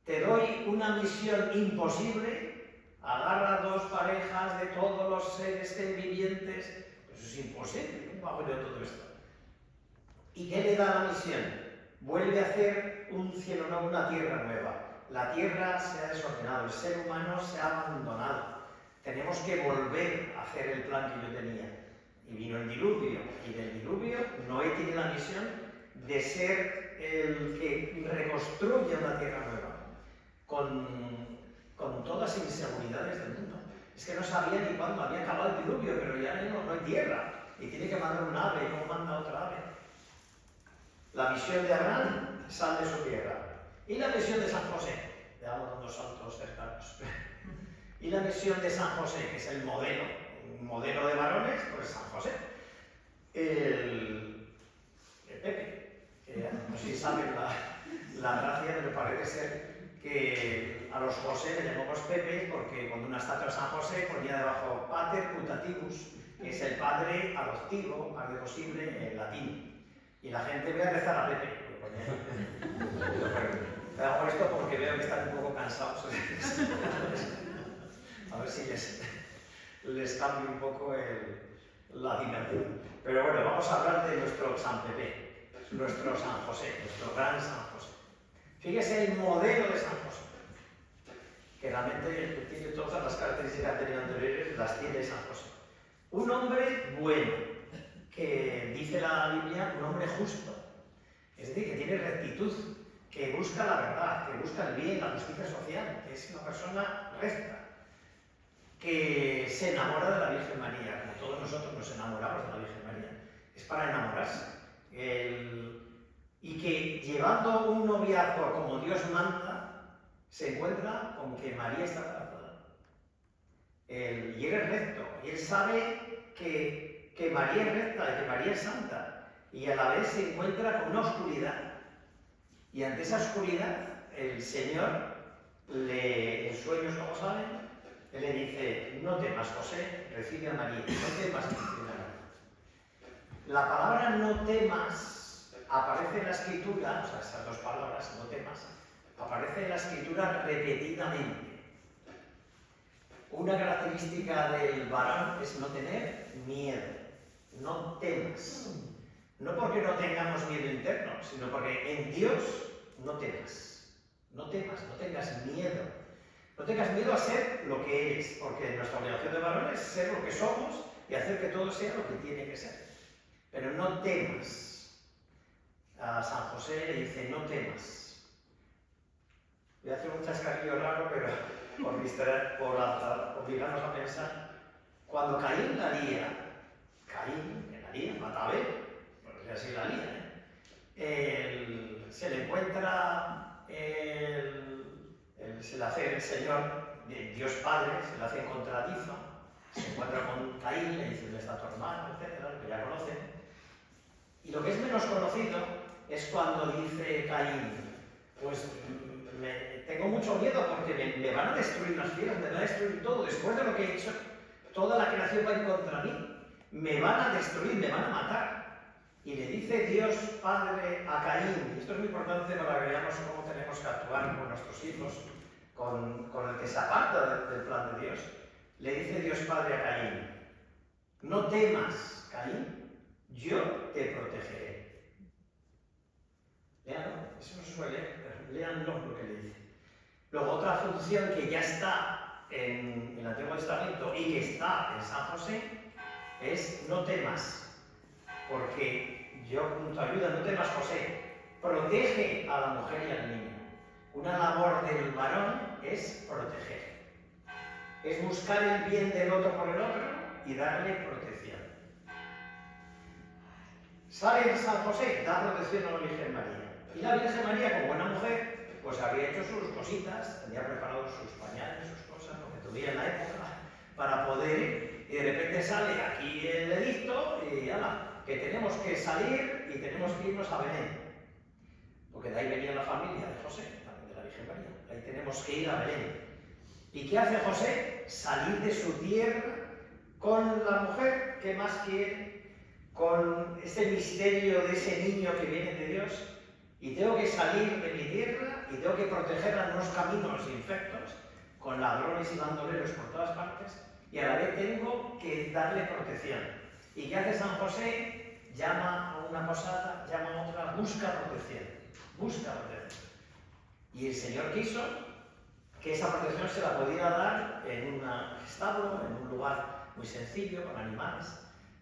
Te doy una misión imposible, agarra 2 parejas de todos los seres vivientes. Eso es imposible, ¿cómo hago yo todo esto? ¿Y qué le da la misión? Vuelve a hacer un cielo nuevo, una tierra nueva. La tierra se ha desordenado, el ser humano se ha abandonado. Tenemos que volver a hacer el plan que yo tenía. Y vino el diluvio, y del diluvio Noé tiene la misión de ser el que reconstruya una tierra nueva, con todas las inseguridades del mundo. Es que no sabía ni cuándo había acabado el diluvio, pero ya no hay tierra, y tiene que mandar un ave, y no manda otra ave. La misión de Abraham sale de su tierra. Y la misión de San José, le damos dando saltos cercanos. Y la misión de San José, que es el modelo, un modelo de varones, pues San José. El Pepe, que no sé si saben la gracia, pero parece ser que a los José le llamamos Pepe porque cuando una estatua de San José ponía debajo Pater Putativus, que es el padre adoptivo, padre posible en latín. Y la gente ve a rezar a Pepe. Te hago esto porque veo que están un poco cansados. A ver si les cambio un poco la dinámica. Pero bueno, vamos a hablar de nuestro San Pepe, nuestro San José, nuestro gran San José. Fíjese el modelo de San José, que realmente tiene todas las características que tenía anteriores, las tiene San José. Un hombre bueno, que dice la Biblia, un hombre justo, es decir, que tiene rectitud, que busca la verdad, que busca el bien, la justicia social, que es una persona recta, que se enamora de la Virgen María, como todos nosotros nos enamoramos de la Virgen María, es para enamorarse. Y que llevando un noviazgo como Dios manda, se encuentra con que María está embarazada. Y él es recto, y él sabe que María es recta y que María es santa, y a la vez se encuentra con una oscuridad. Y ante esa oscuridad, el Señor, en sueños, como saben, él le dice: no temas, José, recibe a María, no temas, recibe a María. La palabra no temas aparece en la Escritura, o sea, esas 2 palabras, no temas, aparece en la Escritura repetidamente. Una característica del varón es no tener miedo, no temas. No porque no tengamos miedo interno, sino porque en Dios no temas. No temas, no tengas miedo. No tengas miedo a ser lo que eres, porque nuestra obligación de varón es ser lo que somos y hacer que todo sea lo que tiene que ser. Pero no temas. A San José le dice: no temas. Voy a hacer un chascarrillo raro, pero por obligarnos a pensar. Cuando Caín la lía, mata a Abel, porque así la lía, se le encuentra, se le hace el Señor, Dios Padre, se le hace encontradizo, se encuentra con Caín, le dice: ¿dónde está tu hermano?, etcétera, lo que ya conocen. Y lo que es menos conocido es cuando dice Caín: pues tengo mucho miedo porque me van a destruir las fieras, me van a destruir todo, después de lo que he hecho, toda la creación va a ir contra mí, me van a destruir, me van a matar. Y le dice Dios Padre a Caín, y esto es muy importante para que veamos cómo tenemos que actuar con nuestros hijos, con el que se aparta del plan de Dios. Le dice Dios Padre a Caín: no temas, Caín, yo te protegeré. Léanlo, eso no se suele leer, léanlo lo que le dice. Luego, otra función que ya está en el Antiguo Testamento y que está en San José es: no temas, porque yo con tu ayuda, no temas, José, protege a la mujer y al niño. Una labor del varón es proteger. Es buscar el bien del otro por el otro y darle protección. Sale San José, da protección a la Virgen María. Y la Virgen María, como buena mujer, pues había hecho sus cositas, había preparado sus pañales, sus cosas, lo que tuviera en la época, para poder, y de repente sale aquí el edicto y ala, que tenemos que salir y tenemos que irnos a Belén. Porque de ahí venía la familia de José, también de la Virgen María. Ahí tenemos que ir a Belén. ¿Y qué hace José? Salir de su tierra con la mujer que más quiere, con ese misterio de ese niño que viene de Dios, y tengo que salir de mi tierra y tengo que protegerla en unos caminos infectos, con ladrones y bandoleros por todas partes, y a la vez tengo que darle protección. ¿Y qué hace San José? Llama a una posada, llama a otra, busca protección, busca protección. Y el Señor quiso que esa protección se la pudiera dar en un establo, en un lugar muy sencillo, con animales,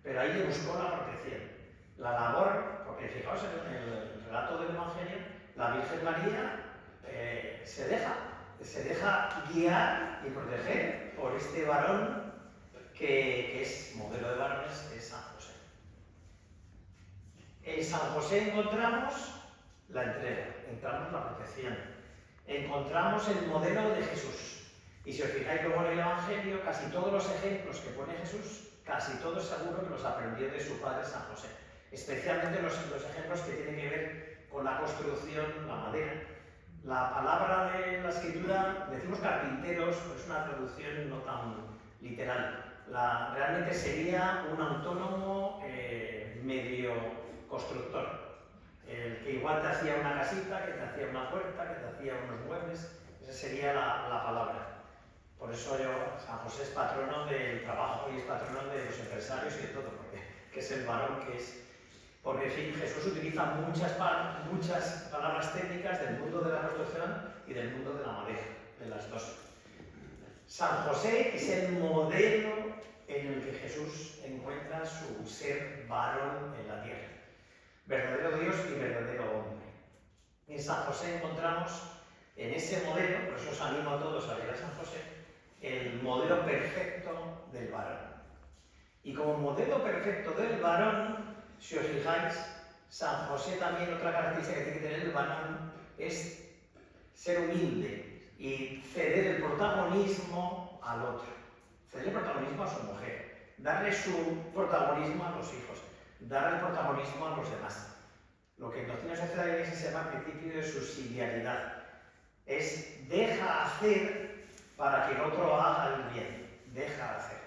pero ahí le buscó la protección. La labor, porque fijaos en el relato del Evangelio, la Virgen María se deja guiar y proteger por este varón que es modelo de varones, es San José. En San José encontramos la entrega, encontramos la protección, encontramos el modelo de Jesús. Y si os fijáis luego en el Evangelio, casi todos los ejemplos que pone Jesús, casi todos seguro que los aprendió de su padre San José. Especialmente los ejemplos que tienen que ver con la construcción, la madera. La palabra de la escritura, decimos carpinteros, pero es una traducción no tan literal. Realmente sería un autónomo medio constructor. El que igual te hacía una casita, que te hacía una puerta, que te hacía unos muebles. Esa sería la palabra. Por eso San José es patrono del trabajo y es patrono de los empresarios y de todo, porque que es el varón que es. Porque en fin, Jesús utiliza muchas palabras técnicas del mundo de la construcción y del mundo de la madera, de las dos. San José es el modelo en el que Jesús encuentra su ser varón en la tierra. Verdadero Dios y verdadero hombre. En San José encontramos, en ese modelo, por eso os animo a todos a leer a San José, el modelo perfecto del varón. Y como modelo perfecto del varón, si os fijáis, San José también, otra característica que tiene que tener el varón es ser humilde y ceder el protagonismo al otro. Ceder el protagonismo a su mujer, darle su protagonismo a los hijos, darle el protagonismo a los demás. Lo que en doctrina social de la Iglesia se llama principio de subsidiariedad. Es deja hacer para que el otro haga el bien. Deja hacer.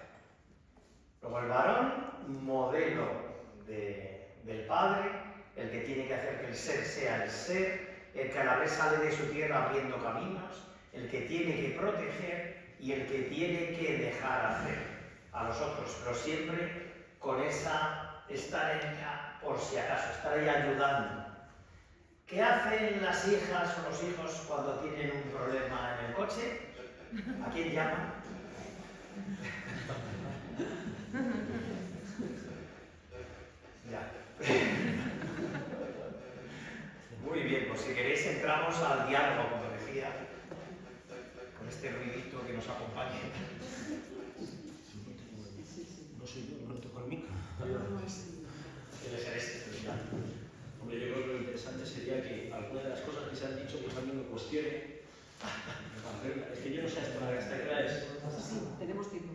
Luego el varón, modelo del Padre, el que tiene que hacer que el ser sea el ser, el que a la vez sale de su tierra abriendo caminos, el que tiene que proteger y el que tiene que dejar hacer a los otros, pero siempre con esa estar en ella por si acaso, estar ahí ayudando. ¿Qué hacen las hijas o los hijos cuando tienen un problema en el coche? ¿A quién llaman? Ya. Muy bien, pues si queréis entramos al diálogo, como decía, con este ruidito que nos acompañe. No soy yo, no toco el micro. Debe ser este. Hombre, yo creo que lo interesante sería que alguna de las cosas que se han dicho, pues alguien lo cuestione. Es que yo no sé hasta qué hora es. Sí, tenemos tiempo.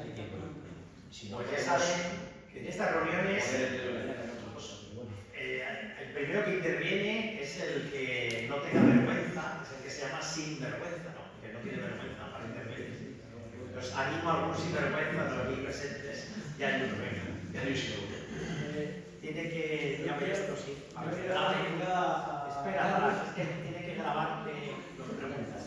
Hay tiempo. Si no, Pues ya saben que en estas reuniones el primero que interviene es el que no tenga vergüenza, es el que se llama sinvergüenza, ¿no? Que no tiene vergüenza para intervenir. Los animo a algunos sinvergüenza de los aquí presentes, ya hay uno, venga. Ya hay uno. Tiene que. Ya veis esto, sí. A ver, espera, es que tiene que grabarte lo que preguntas.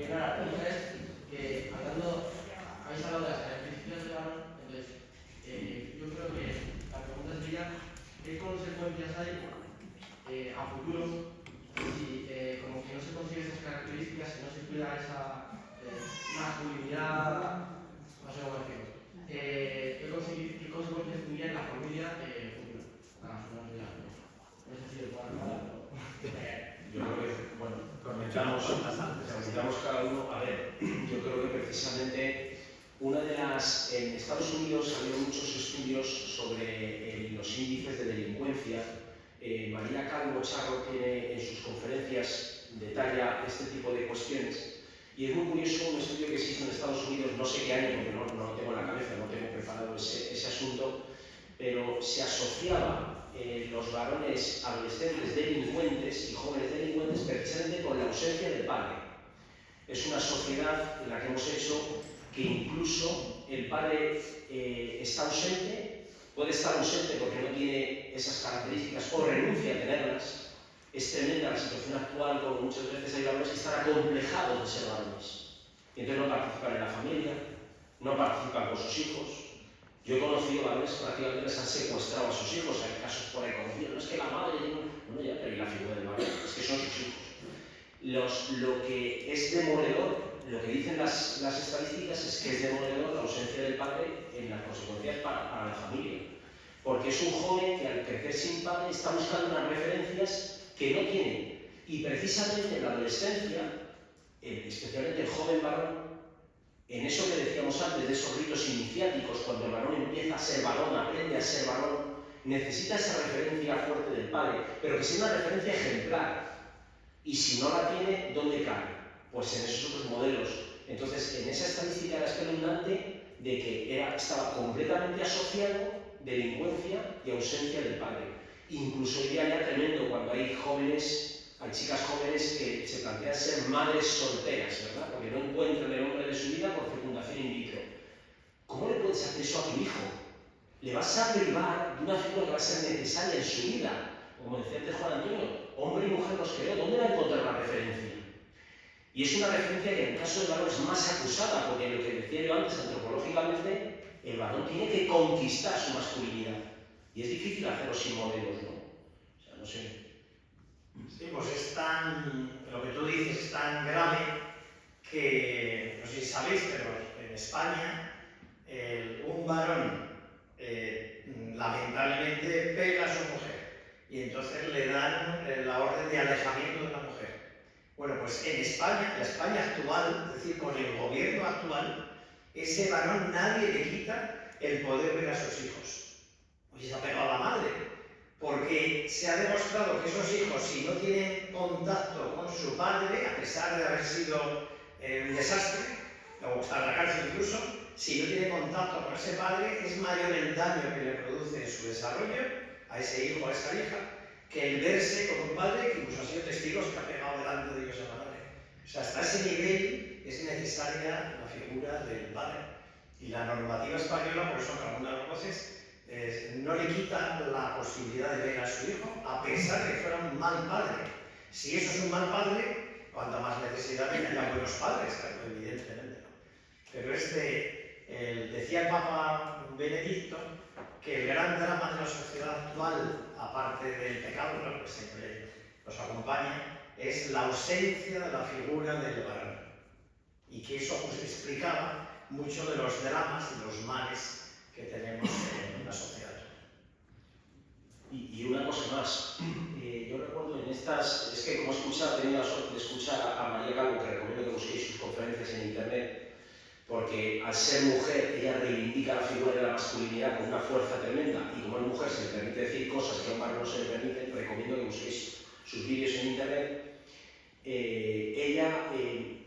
La pregunta es que habéis hablado de las características del varón, entonces yo creo que la pregunta sería ¿qué consecuencias hay a futuro si como que no se consiguen esas características, si no se cuida esa masculinidad, no sé cómo decirlo? ¿Qué explicamos cada uno. A ver, yo creo que precisamente en Estados Unidos ha habido muchos estudios sobre los índices de delincuencia. María Calvo Charro tiene en sus conferencias detalla este tipo de cuestiones. Y es muy curioso un estudio que se hizo en Estados Unidos, no sé qué año, porque no lo tengo en la cabeza, no tengo preparado ese asunto, pero se asociaba los varones adolescentes delincuentes y jóvenes delincuentes precisamente con la ausencia del padre. Es una sociedad en la que hemos hecho que incluso el padre está ausente, puede estar ausente porque no tiene esas características o renuncia a tenerlas. Es tremenda la situación actual, como muchas veces hay varones que están acomplejados de ser varones. Y entonces no participan en la familia, no participan con sus hijos. Yo he conocido varones que prácticamente les han secuestrado a sus hijos, hay casos por ahí conocidos. No es que la madre tiene bueno, ya, pero ¿y la figura del varón? Es que son sus hijos. Lo que es demoledor, lo que dicen las estadísticas es que es demoledor la ausencia del padre en las consecuencias para la familia. Porque es un joven que al crecer sin padre está buscando unas referencias que no tiene. Y precisamente en la adolescencia, especialmente el joven varón, en eso que decíamos antes de esos ritos iniciáticos, cuando el varón empieza a ser varón, aprende a ser varón, necesita esa referencia fuerte del padre, pero que sea una referencia ejemplar. Y si no la tiene, ¿dónde cae? Pues en esos otros modelos. Entonces, en esa estadística era espeluznante de que estaba completamente asociado delincuencia y ausencia del padre. Incluso diría ya tremendo cuando hay chicas jóvenes que se plantean ser madres solteras, ¿verdad? Porque no encuentran el hombre de su vida por fecundación in vitro. ¿Cómo le puedes hacer eso a tu hijo? Le vas a privar de una figura que va a ser necesaria en su vida. Como decía antes Juan Antonio, hombre y mujer los creó, ¿dónde va a encontrar la referencia? Y es una referencia que en el caso del varón es más acusada, porque lo que decía yo antes, antropológicamente, el varón tiene que conquistar su masculinidad. Y es difícil hacerlo sin modelos, ¿no? O sea, no sé. Sí, pues lo que tú dices es tan grave que, no sé si sabéis, pero en España un varón lamentablemente pega a su mujer y entonces le dan la orden de alejamiento de la mujer. Bueno, pues en España, la España actual, es decir, con el gobierno actual, ese varón nadie le quita el poder ver a sus hijos. Oye, se ha pegado a la madre. Porque se ha demostrado que esos hijos, si no tienen contacto con su padre, a pesar de haber sido un desastre, o estar en la cárcel incluso, si no tiene contacto con ese padre, es mayor el daño que le produce en su desarrollo a ese hijo o a esa hija, que el verse con un padre que incluso ha sido testigos que ha pegado delante de ellos a la madre. O sea, hasta ese nivel es necesaria la figura del padre. Y la normativa española, por eso en algunas de las voces, no le quita la posibilidad de ver a su hijo, a pesar de que fuera un mal padre. Si eso es un mal padre, cuanta más necesidad de que haya buenos padres, claro, evidentemente, ¿no? Pero decía el Papa Benedicto que el gran drama de la sociedad actual, aparte del pecado, ¿no?, que siempre nos acompaña, es la ausencia de la figura del varón. Y que eso pues explicaba mucho de los dramas y los males que tenemos en la sociedad. Y una cosa más, yo recuerdo en estas, es que como he tenido la suerte de escuchar a María Calvo, que recomiendo que busquéis sus conferencias en internet, porque al ser mujer ella reivindica la figura de la masculinidad con una fuerza tremenda, y como es mujer se le permite decir cosas que a un varón no se le permiten, recomiendo que busquéis sus vídeos en internet. Ella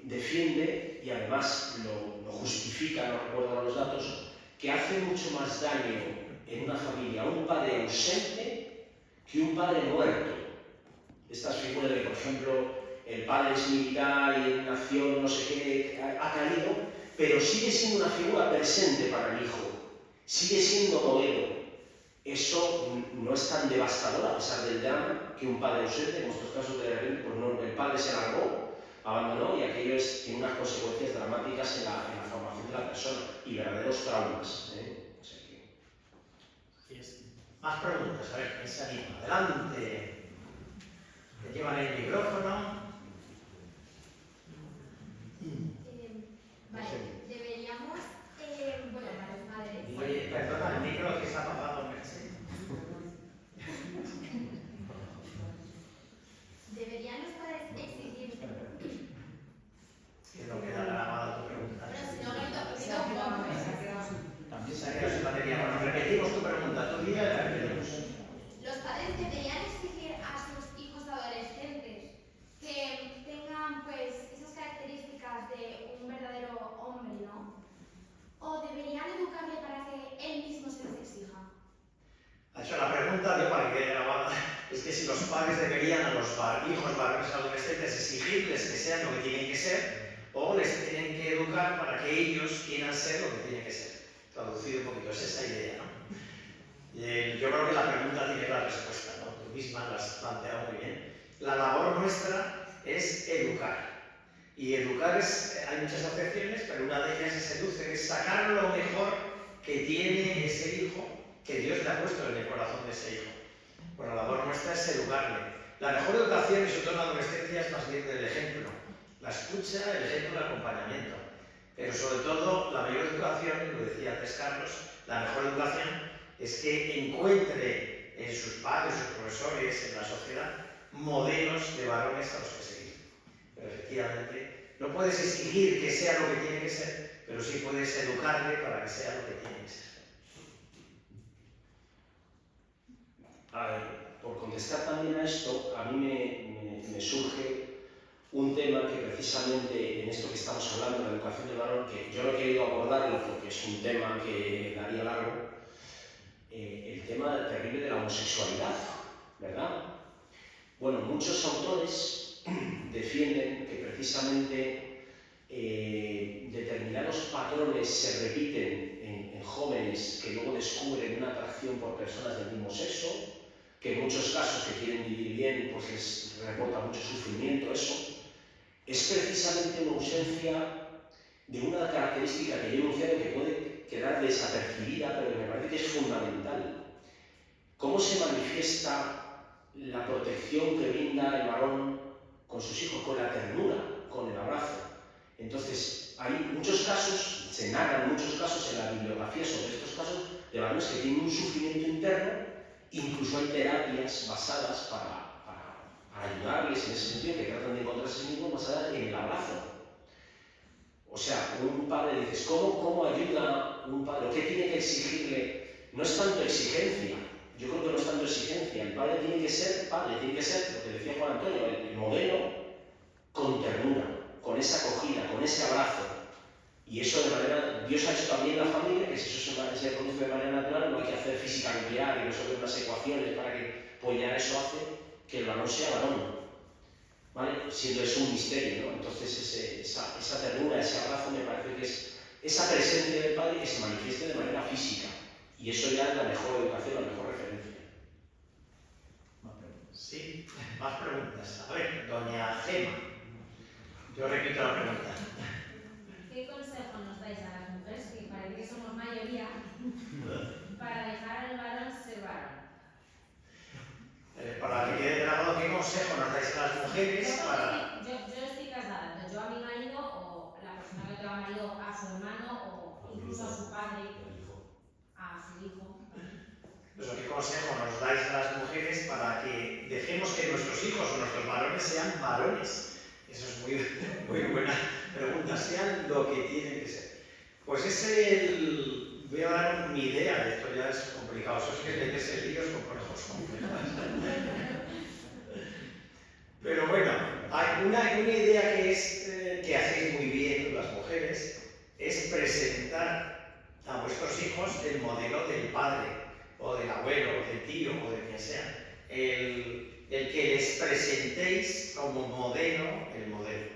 defiende, y además lo justifica, no recuerdo los datos, que hace mucho más daño en una familia un padre ausente que un padre muerto. Estas figuras de, por ejemplo, el padre es militar y en una acción no sé qué ha caído, pero sigue siendo una figura presente para el hijo, sigue siendo modelo. Eso no es tan devastador a pesar del drama que un padre ausente, en nuestros casos de repente, pues no, el padre se largó, abandonó, y aquello tiene unas consecuencias dramáticas en la formación de la persona y verdaderos traumas. O sea que... Más preguntas, a ver, ¿quién se anima? Adelante. ¿Te llevan el micrófono? Vale, deberíamos, bueno, para los padres. Oye, perdona, el micro que se ha apagado, Mercedes. Deberían los padres exigir padres deberían a los hijos varones adolescentes exigirles que sean lo que tienen que ser, o les tienen que educar para que ellos quieran ser lo que tienen que ser. Traducido un poquito, es esa idea, ¿no? Yo creo que la pregunta tiene la respuesta, ¿no? Tú misma la has planteado muy bien. La labor nuestra es educar. Y educar hay muchas acepciones, pero una de ellas es educar, es sacar lo mejor que tiene ese hijo, que Dios le ha puesto en el corazón de ese hijo. Pues la labor nuestra es educarle. La mejor educación, y sobre todo en la adolescencia, es más bien el ejemplo. La escucha, el ejemplo, el acompañamiento. Pero sobre todo, la mayor educación, y lo decía antes Carlos, la mejor educación es que encuentre en sus padres, sus profesores, en la sociedad, modelos de varones a los que seguir. Pero efectivamente, no puedes exigir que sea lo que tiene que ser, pero sí puedes educarle para que sea lo que tiene que ser. A ver, por contestar también a esto, a mí me surge un tema que precisamente en esto que estamos hablando, la educación del varón, que yo no he querido abordarlo porque es un tema que daría largo, el tema terrible de la homosexualidad, ¿verdad? Bueno, muchos autores defienden que precisamente determinados patrones se repiten en jóvenes que luego descubren una atracción por personas del mismo sexo, que en muchos casos que quieren vivir bien pues les reporta mucho sufrimiento eso. Es precisamente una ausencia de una característica que yo he enunciado que puede quedar desapercibida, pero que me parece que es fundamental. ¿Cómo se manifiesta la protección que brinda el varón con sus hijos? Con la ternura, con el abrazo. Entonces, hay muchos casos, se narran muchos casos en la bibliografía sobre estos casos de varones que tienen un sufrimiento interno. Incluso hay terapias basadas para ayudarles en ese sentido, que tratan de encontrarse a sí mismos basadas en el abrazo. O sea, un padre dices, ¿cómo ayuda un padre? ¿O qué tiene que exigirle? No es tanto exigencia, yo creo que no es tanto exigencia. El padre tiene que ser padre, tiene que ser, lo que decía Juan Antonio, el modelo con ternura, con esa acogida, con ese abrazo. Y eso de manera, Dios ha hecho también la familia, que si eso se produce de manera natural, no hay que hacer física nuclear y resolver unas ecuaciones para que, pues ya eso hace que el varón sea varón, ¿vale? Siendo eso un misterio, ¿no? Entonces esa ternura, ese abrazo me parece que es esa presencia del padre que se manifieste de manera física. Y eso ya es la mejor educación, la mejor referencia. Más preguntas. Sí, más preguntas. A ver, doña Gema. Yo repito la pregunta. ¿Qué consejo nos dais a las mujeres, que parece que somos mayoría, para dejar al varón ser varón? Para que quede grabado, ¿qué consejo nos dais a las mujeres para...? Yo estoy casada, entonces yo a mi marido, o la persona que tenga marido, a su hermano, o incluso a su padre, a su hijo. Pues, ¿qué consejo nos dais a las mujeres para que dejemos que nuestros hijos o nuestros varones sean varones? Eso es muy buena pregunta, sean lo que tienen que ser. Pues voy a dar mi idea, de esto ya es complicado, eso es que meterse líos con conejos complejos. Pero bueno, hay una idea que hacéis muy bien las mujeres, es presentar a vuestros hijos el modelo del padre, o del abuelo, o del tío, o de quien sea. El que les presentéis como modelo, el modelo.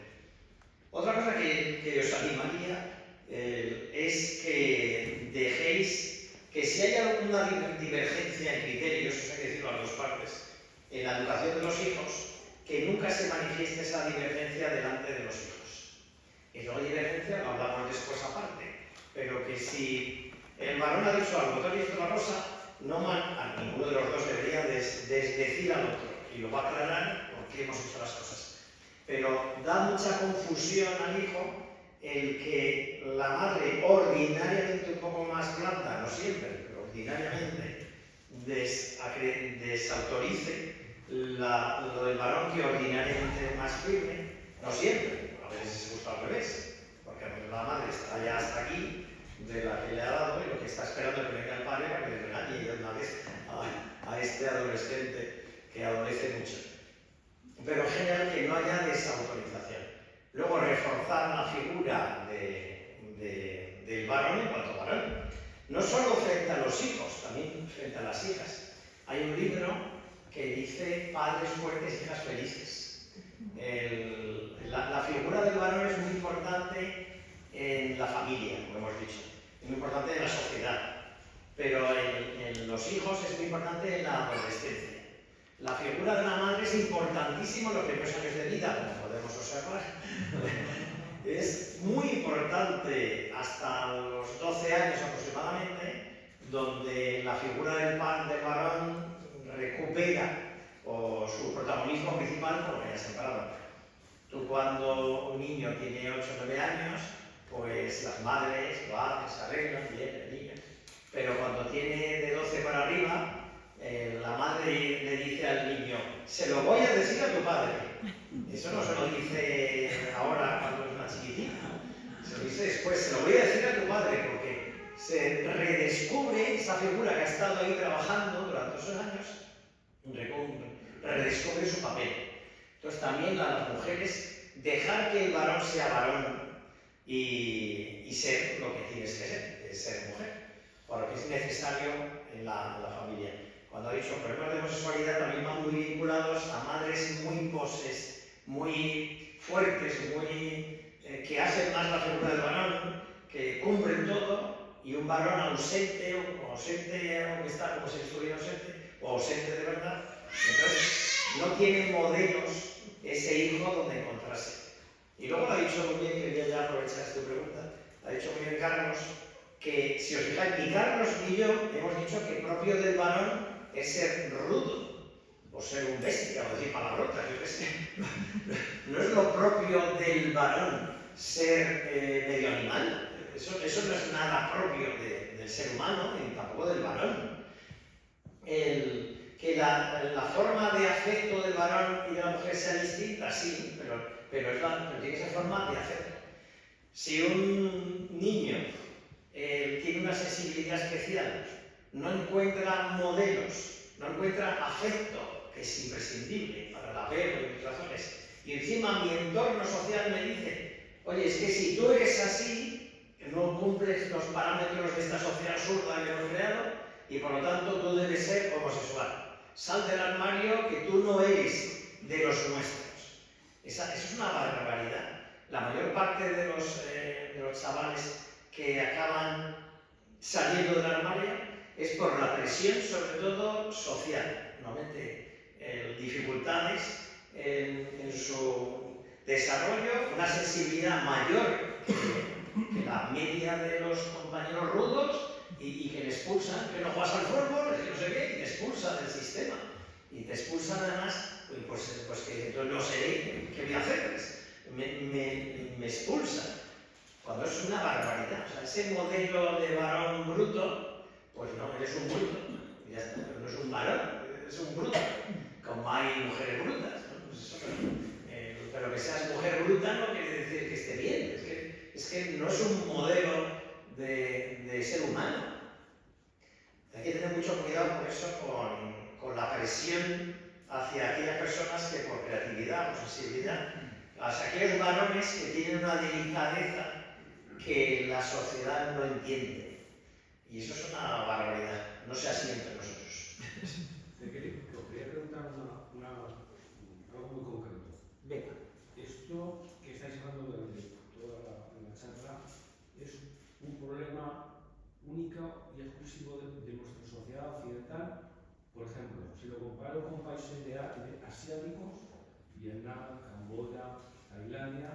Otra cosa que os animaría es que dejéis que si hay alguna divergencia en criterios, eso hay que decirlo a dos partes, en la educación de los hijos, que nunca se manifieste esa divergencia delante de los hijos. Y luego divergencia lo hablamos después aparte, pero que si el varón ha dicho algo, tú has dicho una cosa, a ninguno de los dos debería desdecir al otro, y lo va a aclarar por qué hemos hecho las cosas. Pero da mucha confusión al hijo el que la madre ordinariamente un poco más blanda, no siempre, pero ordinariamente desautorice lo del varón que ordinariamente es más firme, no siempre, a veces es justo al revés, porque la madre está ya hasta aquí de la que le ha dado y lo que está esperando es que venga el padre para que le regañe una vez a este adolescente que adolece mucho. Pero en general que no haya desautorización. Luego reforzar la figura del varón en cuanto a varón. No solo frente a los hijos, también frente a las hijas. Hay un libro que dice padres fuertes, hijas felices. La figura del varón es muy importante en la familia, como hemos dicho, es muy importante en la sociedad, pero en los hijos es muy importante en la adolescencia. La figura de la madre es importantísima en los primeros años de vida, como podemos observar. Es muy importante hasta los 12 años aproximadamente, donde la figura del varón recupera su protagonismo principal porque ya se separado. Tú cuando un niño tiene 8 o 9 años, pues las madres lo hacen, se arreglan bien el niño, pero cuando tiene de 12 para arriba, la madre le dice al niño, se lo voy a decir a tu padre. Eso no se lo dice ahora cuando es una chiquitita, se lo dice después, se lo voy a decir a tu padre, porque se redescubre esa figura que ha estado ahí trabajando durante esos años, redescubre su papel. Entonces también a las mujeres, dejar que el varón sea varón y ser lo que tienes que ser mujer, porque es necesario en la familia. Cuando ha dicho problemas de homosexualidad, también van muy vinculados a madres muy poses, muy fuertes, que hacen más la figura del varón, que cumplen todo, y un varón ausente, o ausente, aunque está como si estuviera ausente, o ausente de verdad. Entonces, no tiene modelos ese hijo donde encontrarse. Y luego lo ha dicho muy bien, quería ya aprovechar esta pregunta, ha dicho muy bien Carlos, que si os fijáis, ni Carlos ni yo hemos dicho que propio del varón es ser rudo, o ser un bestia, o decir palabrotas, yo qué sé. No es lo propio del varón ser medio animal. Eso no es nada propio del ser humano, ni tampoco del varón. Que la forma de afecto del varón y de la mujer sea distinta, sí, pero tiene que ser forma de afecto. Si un niño tiene una sensibilidad especial, no encuentra modelos, no encuentra afecto, que es imprescindible para el apego y muchas razones, y encima mi entorno social me dice, oye, es que si tú eres así, no cumples los parámetros de esta sociedad absurda que hemos creado, y por lo tanto tú debes ser homosexual. Sal del armario, que tú no eres de los nuestros. Eso es una barbaridad. La mayor parte de los chavales que acaban saliendo del armario es por la presión, sobre todo social. Normalmente dificultades en su desarrollo, una sensibilidad mayor que la media de los compañeros rudos, y que le expulsan, que no juegas al fútbol, que no sé qué, y te expulsan del sistema. Y te expulsan además, pues que entonces no sé qué voy a hacer, me expulsan. Cuando es una barbaridad. O sea, ese modelo de varón bruto, pues no, eres un bruto. Ya está, pero no es un varón, es un bruto. Como hay mujeres brutas, ¿no? Pues eso, pero que seas mujer bruta no quiere decir que esté bien. Es que no es un modelo de ser humano. Hay que tener mucho cuidado por eso, con la presión hacia aquellas personas que por creatividad, por sensibilidad, hacia aquellos varones que tienen una delicadeza que la sociedad no entiende. Y eso es una barbaridad. No sea así entre nosotros. Os quería preguntar algo muy concreto. Venga. Esto que estáis hablando durante toda la charla es un problema único y exclusivo de nuestra sociedad occidental. Por ejemplo, si lo comparo con países asiáticos, Vietnam, Camboya, Tailandia,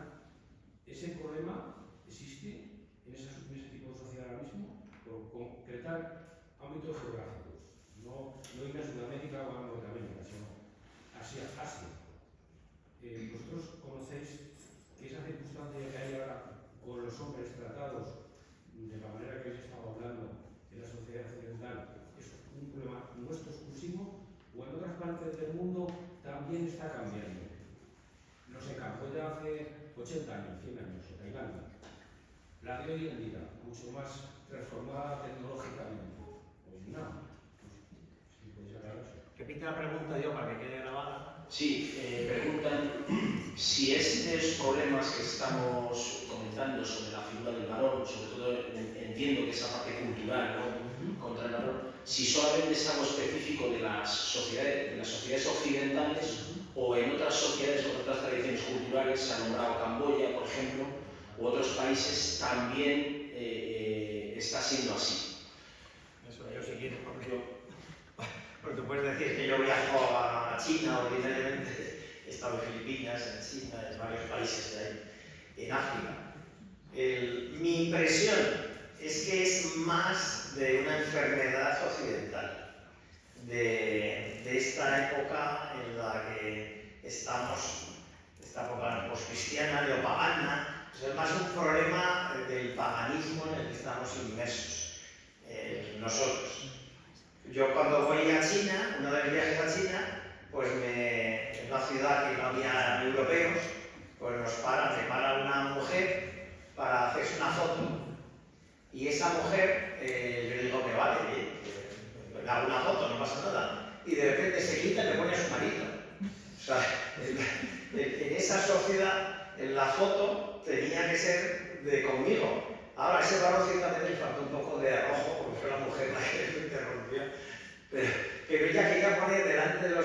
ese problema existe en ese tipo de sociedad ahora mismo, por concretar ámbitos geográficos, no ir a Sudamérica o a Norteamérica, sino Asia. Vosotros conocéis que esa circunstancia que hay ahora con los hombres tratados de la manera que habéis estado hablando en la sociedad occidental es un problema nuestro exclusivo, o en otras partes del mundo también está cambiando. No sé, Camboya hace 80 años, 100 años, o Tailandia. La de hoy en día, mucho más transformada tecnológicamente. Pues no. Si podéis aclarar eso. Repite la pregunta yo para que quede grabada. Sí, preguntan si estos problemas que estamos comentando sobre la figura del varón, sobre todo entiendo que esa parte cultural, ¿no? contra el varón, si solamente es algo específico de las sociedades occidentales o en otras sociedades o otras tradiciones culturales, se ha nombrado Camboya, por ejemplo, u otros países también está siendo así. Eso, yo si quieres, porque tú puedes decir que yo viajo a China ordinariamente, he estado en Filipinas, en China, en varios países de ahí, en África. Mi impresión es que es más de una enfermedad occidental, de esta época en la que estamos, esta época poscristiana, neopagana, es más un problema del paganismo en el que estamos inmersos nosotros. Yo cuando voy a China, uno de mis viajes a China, pues en una ciudad que no había europeos, pues me para una mujer para hacerse una foto. Y esa mujer, yo le digo que vale, le hago una foto, no pasa nada. Y de repente se quita y le pone a su marido. O sea, en esa sociedad, en la foto tenía que ser conmigo. Ahora, ese varón ciertamente le faltó un poco de arrojo, porque fue la mujer la que me interrumpió. Pero ella quería poner delante de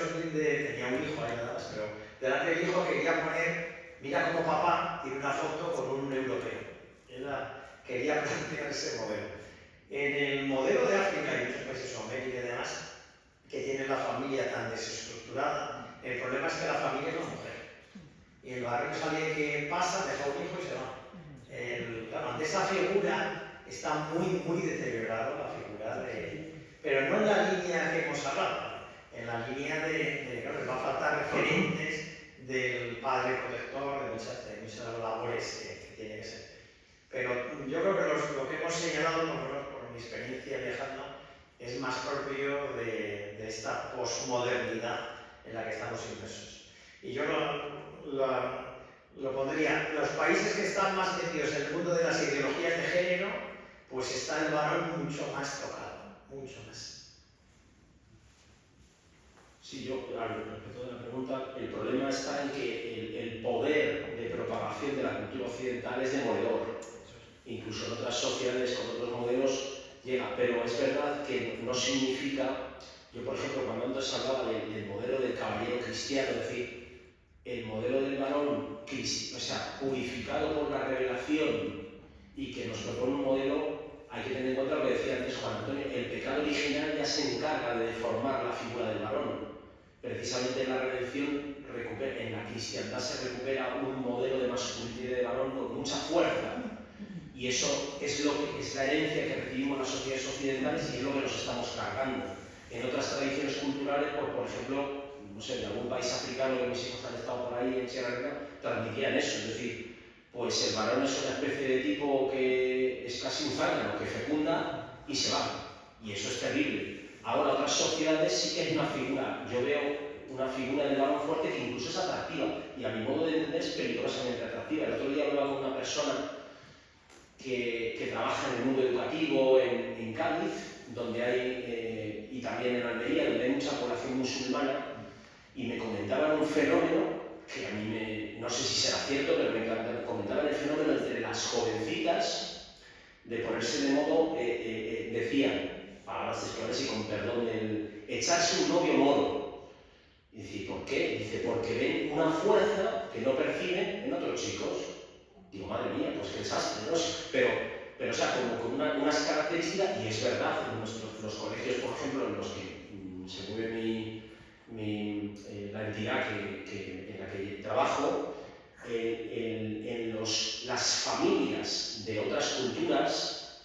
tenía un hijo ahí nada más, pero delante del hijo quería poner, mira como papá tiene una foto con un europeo. Quería plantear ese modelo. En el modelo de África y muchos países de América y demás, que tienen la familia tan desestructurada, el problema es que la familia es la mujer. Y el barrio es alguien que pasa, deja un hijo y se va. Claro, ante esa figura está muy deteriorada la figura pero no en la línea que hemos hablado, en la línea claro, les va a faltar referentes del padre protector, de muchas labores que tiene que ser. Pero yo creo que lo que hemos señalado, por mi experiencia viajando, es más propio de esta posmodernidad en la que estamos inmersos. Y yo lo pondría, los países que están más metidos en el mundo de las ideologías de género, pues está el varón mucho más tocado, mucho más. Sí, yo, respecto de la pregunta, el problema está en que el poder de propagación de la cultura occidental es demoledor. Incluso en otras sociedades con otros modelos llega, pero es verdad que no significa, yo por ejemplo cuando antes hablaba del modelo del caballero cristiano, es decir, el modelo del varón purificado por la revelación y que nos propone un modelo, hay que tener en cuenta lo que decía antes Juan Antonio, el pecado original ya se encarga de deformar la figura del varón. Precisamente en la redención, en la cristiandad se recupera un modelo de masculinidad de varón con mucha fuerza. Y eso es la herencia que recibimos las sociedades occidentales y es lo que nos estamos cargando. En otras tradiciones culturales, pues, por ejemplo, no sé, de algún país africano que mis hijos han estado por ahí en Sierra Leona, transmitían eso, es decir, pues el varón es una especie de tipo que es casi un zángano, que fecunda y se va. Y eso es terrible. Ahora, otras sociedades sí que es una figura. Yo veo una figura del varón fuerte que incluso es atractiva y a mi modo de entender es peligrosamente atractiva. El otro día hablaba con una persona que trabaja en el mundo educativo en Cádiz, donde hay, y también en Almería, donde hay mucha población musulmana, y me comentaban un fenómeno que a mí no sé si será cierto, pero me encanta, comentaban el fenómeno entre las jovencitas de ponerse de modo, decían, palabras textuales y con perdón, echarse un novio moro. Y dice, ¿por qué? Dice, porque ven una fuerza que no perciben en otros chicos. Digo, madre mía, pues qué desastre, ¿no? Pero o sea, como con unas características, y es verdad, en los colegios, por ejemplo, en los que se mueve la entidad en la que trabajo, las familias de otras culturas,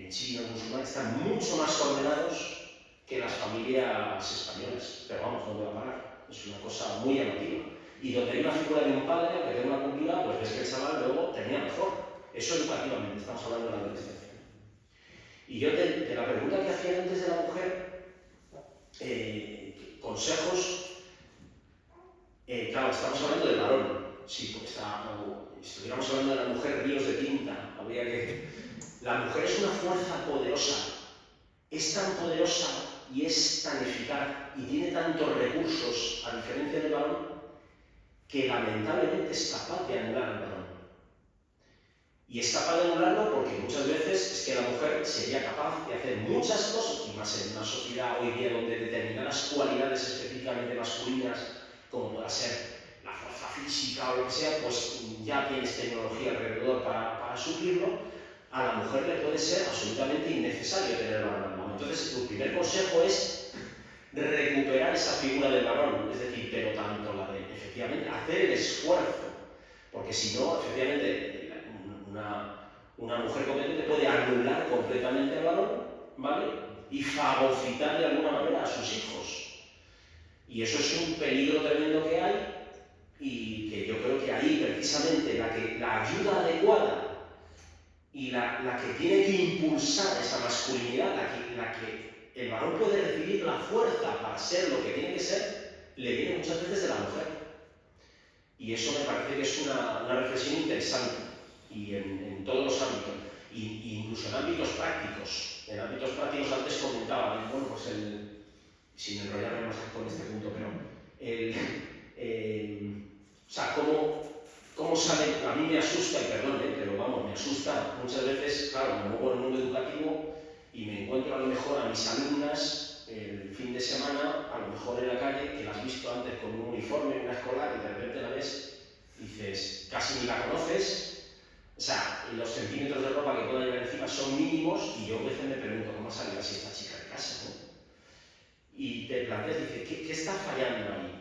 chinos, musulmanes, están mucho más ordenados que las familias españolas. Pero vamos, no voy a parar, es una cosa muy llamativa. Y donde hay una figura de un padre que tiene una cultura, pues ves que el chaval luego termina mejor. Eso educativamente, estamos hablando de la adolescencia. Y yo de la pregunta que hacía antes de la mujer, consejos, claro, estamos hablando del varón. Si estuviéramos hablando de la mujer, ríos de tinta, habría que... La mujer es una fuerza poderosa, es tan poderosa y es tan eficaz y tiene tantos recursos, a diferencia del varón, que lamentablemente es capaz de anular al varón. Y es capaz de anularlo porque muchas veces es que la mujer mujer sería capaz de hacer muchas cosas, y más en una sociedad hoy día donde determinadas cualidades específicamente masculinas, como pueda ser la fuerza física o lo que sea, pues ya tienes tecnología alrededor para suplirlo. A la mujer le puede ser absolutamente innecesario tener el varón al lado. Entonces, tu primer consejo es recuperar esa figura del varón, es decir, pero tanto la de, efectivamente, hacer el esfuerzo, porque si no, efectivamente, una mujer competente puede anular completamente al varón, ¿vale? Y fagocitar de alguna manera a sus hijos. Y eso es un peligro tremendo que hay, y que yo creo que ahí, precisamente, la ayuda adecuada y la que tiene que impulsar esa masculinidad, la que el varón puede recibir la fuerza para ser lo que tiene que ser, le viene muchas veces de la mujer. Y eso me parece que es una reflexión interesante, y en todos los ámbitos, y incluso en ámbitos prácticos. En ámbitos prácticos antes comentaba, bueno, pues sin enrollarme más con este punto, pero o sea, cómo sale, a mí me asusta, y perdón, pero vamos, me asusta muchas veces, claro, me muevo en el mundo educativo y me encuentro a lo mejor a mis alumnas el fin de semana, a lo mejor en la calle, que las has visto antes con un uniforme, una escolar, y de repente la ves y dices, casi ni la conoces, o sea, los centímetros de ropa que pueda llevar encima son mínimos, y yo a veces me pregunto, ¿cómo ha salido así esta chica de casa, no? Y te planteas, dices, ¿qué está fallando ahí?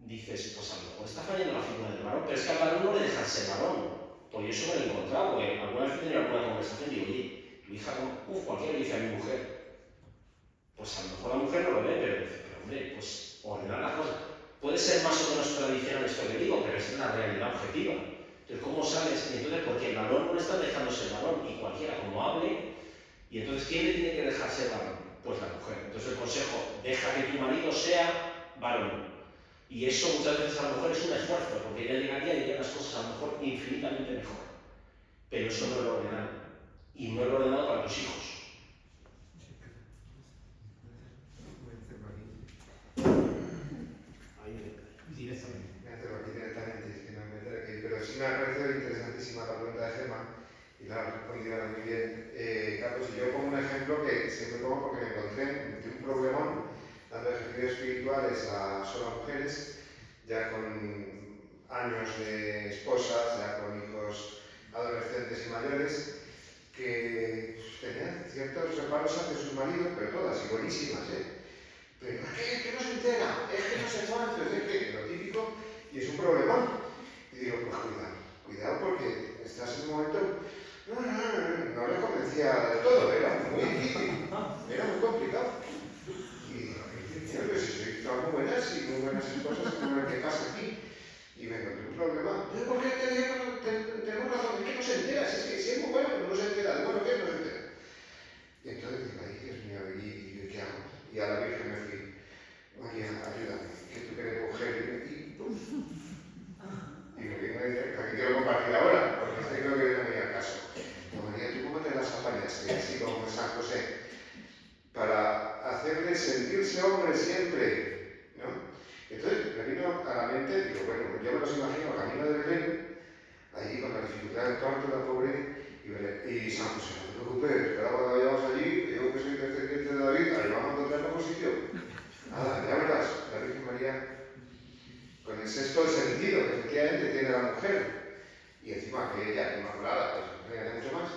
Dices, pues a lo mejor está fallando la figura del varón, pero es que al varón no le dejan ser varón. Por eso me lo he encontrado, porque alguna vez he tenido alguna conversación y digo, oye, tu hija, cualquiera le dice a mi mujer. Pues a lo mejor la mujer no lo ve, pero dice, pero hombre, pues ordenar las cosas. Puede ser más o menos tradicional esto que digo, pero es la realidad objetiva. Entonces, ¿cómo sabes? Entonces, porque el varón no le está dejando ser varón, y cualquiera como hable, y entonces, ¿quién le tiene que dejar ser varón? Pues la mujer. Entonces el consejo, deja que tu marido sea varón. Y eso muchas veces a la mujer es un esfuerzo, porque ella llegaría y haría las cosas a lo mejor infinitamente mejor. Pero eso no es lo ordenado. Y no es lo ordenado para tus hijos. Pero sí me ha parecido interesantísima la pregunta de Gemma y la ha respondido muy bien. Carlos, y yo pongo un ejemplo que siempre pongo porque me encontré un problemón dando ejercicios espirituales a solo mujeres, ya con años de esposas, ya con hijos adolescentes y mayores, que tenían ciertos reparos hacia sus maridos, pero todas, y buenísimas, Pero es que no se entera, es que no se cuánto, es que lo típico, y es un problemón. Y digo, pues cuidado porque estás en un momento... No le convencía del todo, era muy difícil, era muy complicado. Y digo, pues si soy muy buenas esposas, ¿qué pasa aquí? Y me encontré un problema. ¿Por qué tenemos razón? Es que no se entera, es que si es muy bueno, pero no se entera. Bueno, ¿qué no se entera? Y entonces digo, ay, Dios mío, ¿y qué hago? Y a la Virgen me fui, María, ayúdame, que tú quieres mujer. Y me vengo aquí quiero compartir ahora, porque este creo que no me da caso. María, ¿tú cómo te las apañaste? Así como San José, para hacerle sentirse hombre siempre, ¿no? Entonces me vino a la mente, digo, bueno, yo me los imagino camino de Belén, allí con la dificultad del parto, la pobre, y San José, no te preocupes, que ahora cuando vayamos allí, digo que soy descendiente de David, ahí vamos a encontrar un sitio. Nada, ya verás, la Virgen María, con el sexto sentido que efectivamente tiene la mujer, y encima que ella, inmaculada, pues no gana mucho más,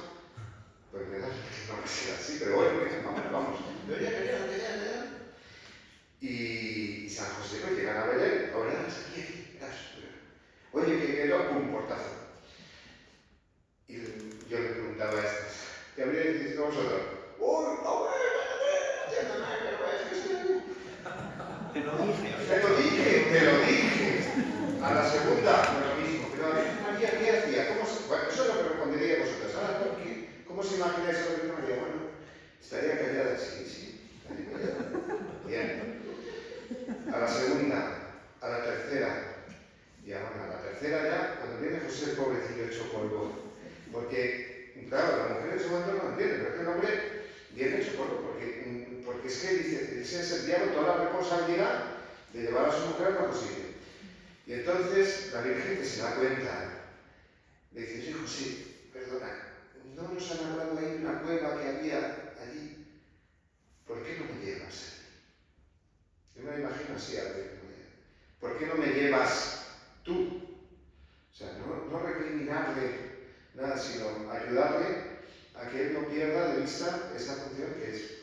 pues me da que no va a ser así, pero bueno, vamos. Pero ya. Y San José no llegan a Belén, ahora aquí, oye, que era un portazo. Y yo le preguntaba a estas, ¿qué habríais dicho vosotros? ¡Uy, no, Te lo dije. Te lo dije. A la segunda, lo mismo. Pero a ver, María, ¿qué hacía? Bueno, eso es lo que respondería a vosotros. Ahora, ¿cómo se imagináis a la Virgen María? Bueno, estaría callada, sí. Estaría callada. Bien. A la segunda, a la tercera. Ya, bueno, a la tercera ya, cuando viene José, el pobrecillo hecho polvo. Porque, claro, la mujer en ese momento no lo entiende, pero es que el hombre viene hecho polvo. Porque es que dice, se ha sentido toda la responsabilidad de llevar a su mujer a lo posible. Y entonces la Virgen, que se da cuenta, le dice, hijo, sí, perdona, no nos han hablado ahí de una cueva que había dónde llevas tú. O sea, no recriminarle nada, sino ayudarle a que él no pierda de vista esa función que es.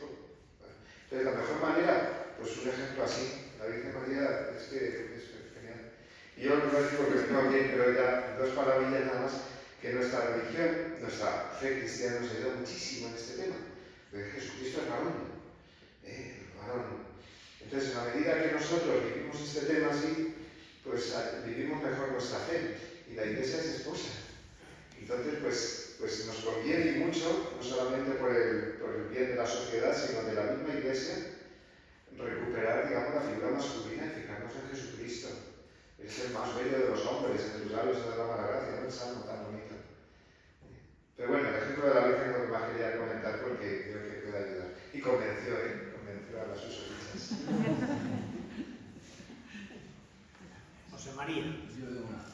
Entonces, la mejor manera, pues un ejemplo así, la Virgen María es genial. Y yo no digo que no bien, pero ya dos palabillas nada más, que nuestra religión, nuestra fe cristiana nos ayuda muchísimo en este tema. Porque Jesucristo es varón. Varón. Entonces, en la medida que nosotros vivimos este tema así, pues vivimos mejor nuestra fe. Y la Iglesia es esposa. Entonces, pues nos conviene mucho, no solamente por el bien de la sociedad, sino de la misma Iglesia, recuperar, digamos, la figura masculina y fijarnos en Jesucristo. Es el más bello de los hombres, en tus labios es la mala gracia, ¿no? El salmo tan bonito. Pero bueno, el ejemplo de la Virgen no me más quería comentar porque creo que puede ayudar. Y convenció a las susodichas. José María. Yo de una.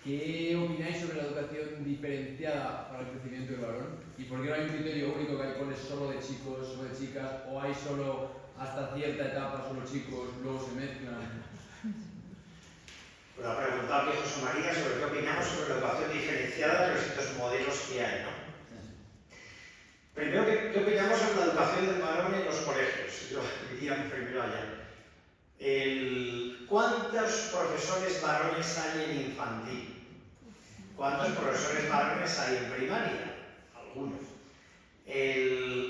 ¿Qué opináis sobre la educación diferenciada para el crecimiento del varón? ¿Y por qué no hay un criterio único que hay coles solo de chicos, solo de chicas, o hay solo hasta cierta etapa solo chicos, luego se mezclan? Pues ha preguntado aquí José María sobre qué opinamos sobre la educación diferenciada de los distintos modelos que hay, ¿no? Primero, ¿qué opinamos sobre la educación del varón en los colegios? Yo diría primero allá. ¿Cuántos profesores varones hay en infantil? ¿Cuántos profesores varones hay en primaria? Algunos.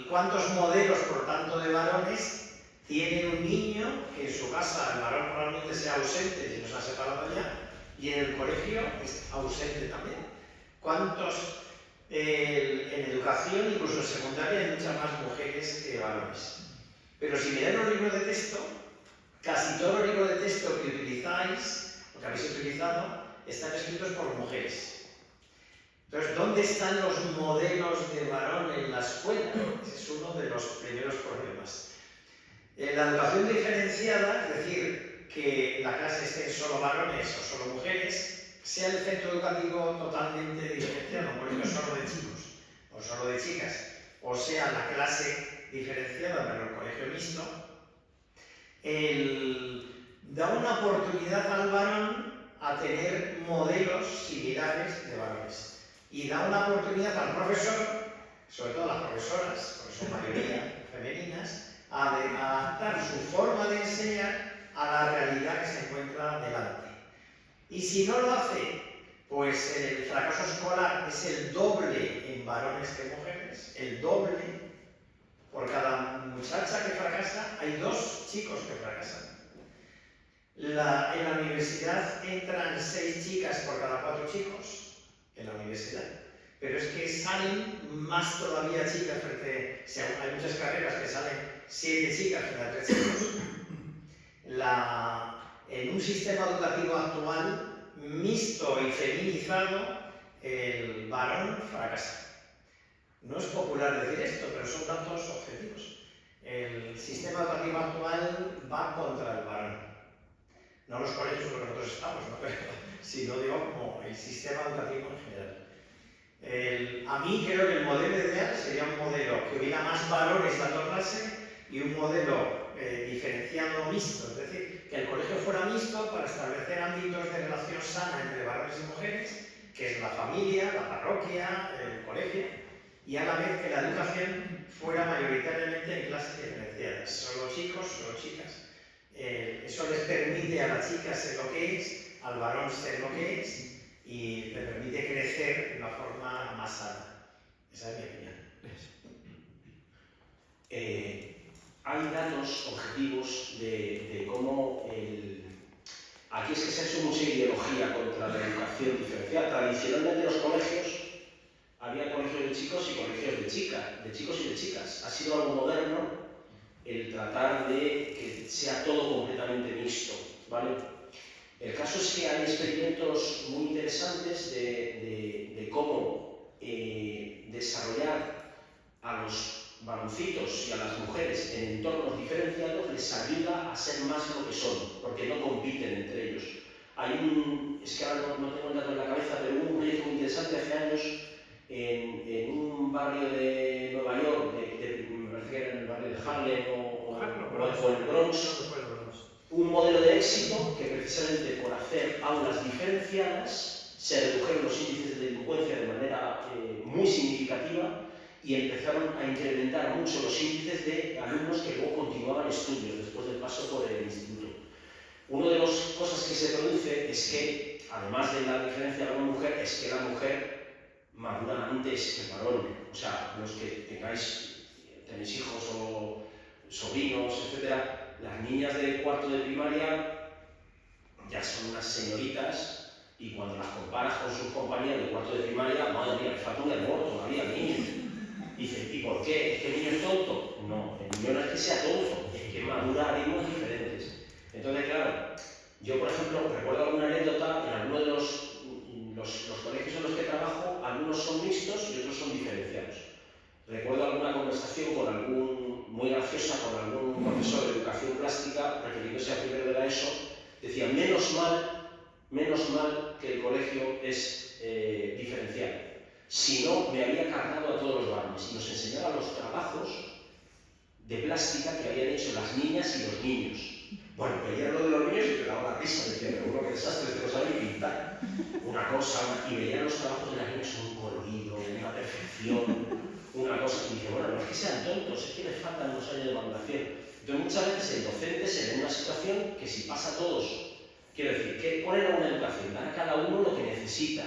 ¿Cuántos modelos, por tanto, de varones tiene un niño que en su casa el varón probablemente sea ausente, si no se ha separado ya, y en el colegio es ausente también? ¿Cuántos en educación, incluso en secundaria, hay muchas más mujeres que varones? Pero si miráis los libros de texto, casi todos los libros de texto que utilizáis, o que habéis utilizado, están escritos por mujeres. Entonces, ¿dónde están los modelos de varón en la escuela? Ese es uno de los primeros problemas. La educación diferenciada, es decir, que la clase esté solo varones o solo mujeres, sea el centro educativo totalmente diferenciado, un colegio solo de chicos o solo de chicas, o sea la clase diferenciada pero el colegio mixto, da una oportunidad al varón a tener modelos similares de varones y da una oportunidad al profesor, sobre todo a las profesoras, porque son mayoría femeninas, a adaptar su forma de enseñar a la realidad que se encuentra delante. Y si no lo hace, pues el fracaso escolar es el doble en varones que mujeres, el doble. Por cada muchacha que fracasa, hay 2 chicos que fracasan. En la universidad entran 6 chicas por cada 4 chicos, en la universidad. Pero es que salen más todavía chicas frente... hay muchas carreras que salen 7 chicas frente a 3 chicos. En un sistema educativo actual, mixto y feminizado, el varón fracasa. No es popular decir esto, pero son datos objetivos. El sistema educativo actual va contra el varón. No los colegios donde nosotros estamos, ¿no? Pero, sino digo como el sistema educativo en general. A mí creo que el modelo ideal sería un modelo que hubiera más varones dando clase y un modelo diferenciado mixto, es decir, que el colegio fuera mixto para establecer ámbitos de relación sana entre varones y mujeres, que es la familia, la parroquia, el colegio, y a la vez que la educación fuera mayoritariamente en clases diferenciadas, solo chicos, solo chicas. Eso les permite a la chica ser lo que es, al varón ser lo que es, y le permite crecer de una forma más sana. Esa es mi opinión. Hay datos objetivos de cómo aquí es que se ha hecho mucha ideología contra la educación diferencial. Tradicionalmente los colegios había colegios de chicos y colegios de chicas, de chicos y de chicas. Ha sido algo moderno el tratar de que sea todo completamente mixto, ¿vale? El caso es que hay experimentos muy interesantes de cómo desarrollar a los varoncitos y a las mujeres en entornos diferenciados les ayuda a ser más lo que son, porque no compiten entre ellos. Es que ahora no tengo el dato en la cabeza, pero hubo un proyecto muy interesante hace años en un barrio de Nueva York, me parece que era en el barrio de Harlem o el Bronx, un modelo de éxito que precisamente por hacer aulas diferenciadas se redujeron los índices de delincuencia de manera muy significativa y empezaron a incrementar mucho los índices de alumnos que luego continuaban estudios después del paso por el instituto. Una de las cosas que se produce es que, además de la diferencia de la mujer, es que la mujer madura antes que el varón. O sea, los que tenéis hijos o sobrinos, etcétera, las niñas de cuarto de primaria ya son unas señoritas y cuando las comparas con sus compañeras de cuarto de primaria, madre mía, le falta un hermano todavía al niño. Dice, ¿y por qué? ¿Es que el niño es tonto? No, el niño no es que sea tonto, es que madura a ritmos diferentes. Entonces, claro, yo por ejemplo recuerdo alguna anécdota en alguno de los colegios en los que trabajo, algunos son mixtos y otros son diferenciados. Recuerdo alguna conversación muy graciosa con algún profesor de educación plástica, refiriéndose a primero de la ESO, decía, menos mal que el colegio es diferenciado. Si no, me había cargado a todos los varones y nos enseñaba los trabajos de plástica que habían hecho las niñas y los niños. Bueno, veía lo de los niños y te daba la risa, decía, pero uno que desastre, te lo sabe pintar. Una cosa, y veía los trabajos de las niñas un colorido, una perfección, una cosa, y dice, bueno, no es que sean tontos, es que les faltan unos años de maduración. Entonces muchas veces el docente se ve en una situación que si pasa a todos, quiero decir, ¿cuál era una educación? Dar a cada uno lo que necesita.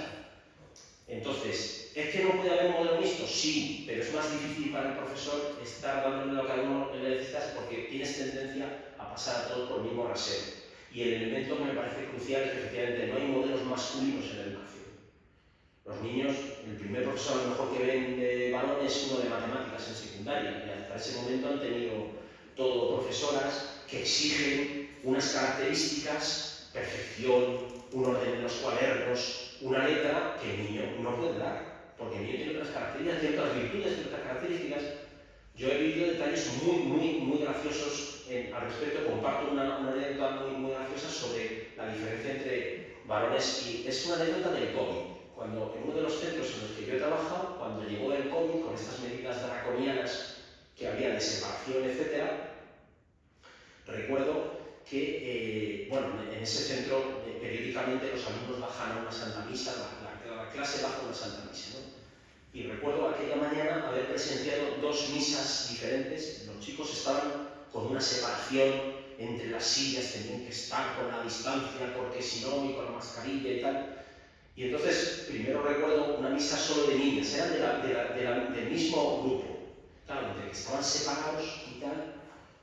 Entonces, ¿es que no puede haber modelo mixto? Sí, pero es más difícil para el profesor estar dándole lo que a uno le necesita porque tienes tendencia a pasar a todos por el mismo rasero. Y el elemento que me parece crucial es que efectivamente no hay modelos masculinos en la educación. Los niños, el primer profesor a lo mejor que ven de varón es uno de matemáticas en secundaria y hasta ese momento han tenido todo profesoras que exigen unas características, perfección, un orden en los cuadernos, una letra que el niño no puede dar, porque el niño tiene otras características, tiene otras virtudes, tiene otras características. Yo he vivido detalles muy graciosos al respecto, comparto una anécdota muy graciosa sobre la diferencia entre varones y es una anécdota del COVID. Cuando en uno de los centros en los que yo he trabajado, cuando llegó el COVID con estas medidas draconianas que había de separación, etc., recuerdo que, en ese centro periódicamente los alumnos bajan a una Santa Misa, la clase baja a una Santa Misa, ¿no? Y recuerdo aquella mañana haber presenciado dos misas diferentes. Los chicos estaban con una separación entre las sillas, tenían que estar con la distancia porque si no, y con la mascarilla y tal. Y entonces, primero recuerdo una misa solo de niñas, eran del mismo grupo, claro, entre que estaban separados y tal.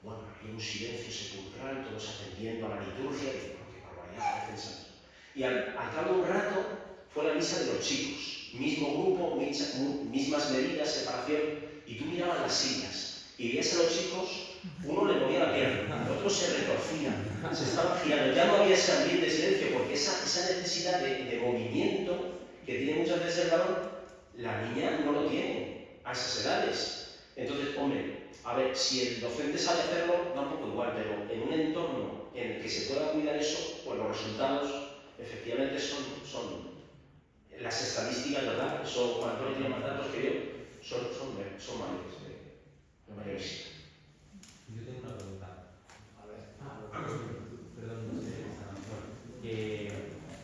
Bueno, había un silencio sepulcral, todos atendiendo a la liturgia, y qué barbaridad, pensando. Y al cabo de un rato fue la misa de los chicos, mismo grupo, mismas medidas, separación, y tú mirabas las sillas y veías a los chicos, uno le movía la pierna, el otro se retorcía, se estaba girando, ya no había ese ambiente de silencio, porque esa necesidad de movimiento que tiene muchas veces el varón, la niña no lo tiene a esas edades. Entonces, hombre, a ver, si el docente sabe hacerlo, da un poco igual, pero en un entorno en el que se pueda cuidar eso, pues los resultados efectivamente son las estadísticas, ¿verdad? Eso, Juan Antonio tiene más datos que yo, son mayores. Yo tengo una pregunta. A ver. Perdón, no sé.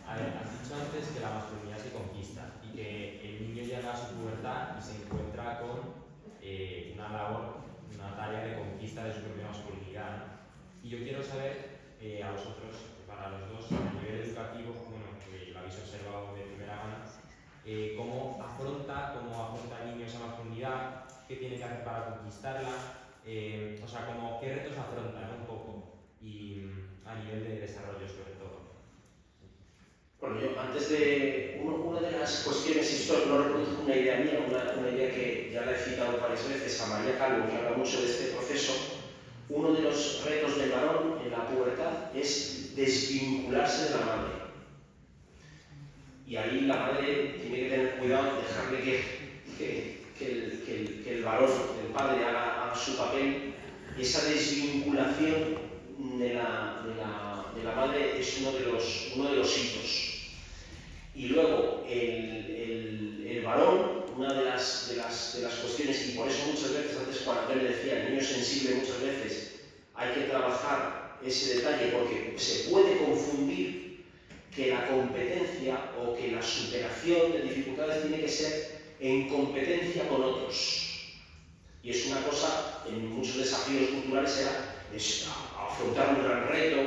Has dicho antes que la masculinidad se conquista y que el niño llega a su pubertad y se encuentra con una tarea de conquista de su propia masculinidad, ¿no? Y yo quiero saber, a vosotros, para los dos, a nivel educativo, que lo habéis observado de primera mano, cómo afronta el niño esa masculinidad, qué tiene que hacer para conquistarla, qué retos afronta, ¿no? Un poco, y a nivel de desarrollo sobre todo. Bueno, yo antes de... Una de las cuestiones, y esto no reproduzco una idea mía, una idea que ya la he citado varias veces a María Calvo, que habla mucho de este proceso, uno de los retos del varón en la pubertad es desvincularse de la madre. Y ahí la madre tiene que tener cuidado de dejarle que el varón, el padre, haga su papel. Y esa desvinculación de la madre es uno de los hitos. Y luego el varón, una de las cuestiones, y por eso muchas veces, antes Juan Antonio decía, el niño sensible muchas veces hay que trabajar ese detalle porque se puede confundir que la competencia o que la superación de dificultades tiene que ser en competencia con otros. Y es una cosa, en muchos desafíos culturales es afrontar un gran reto,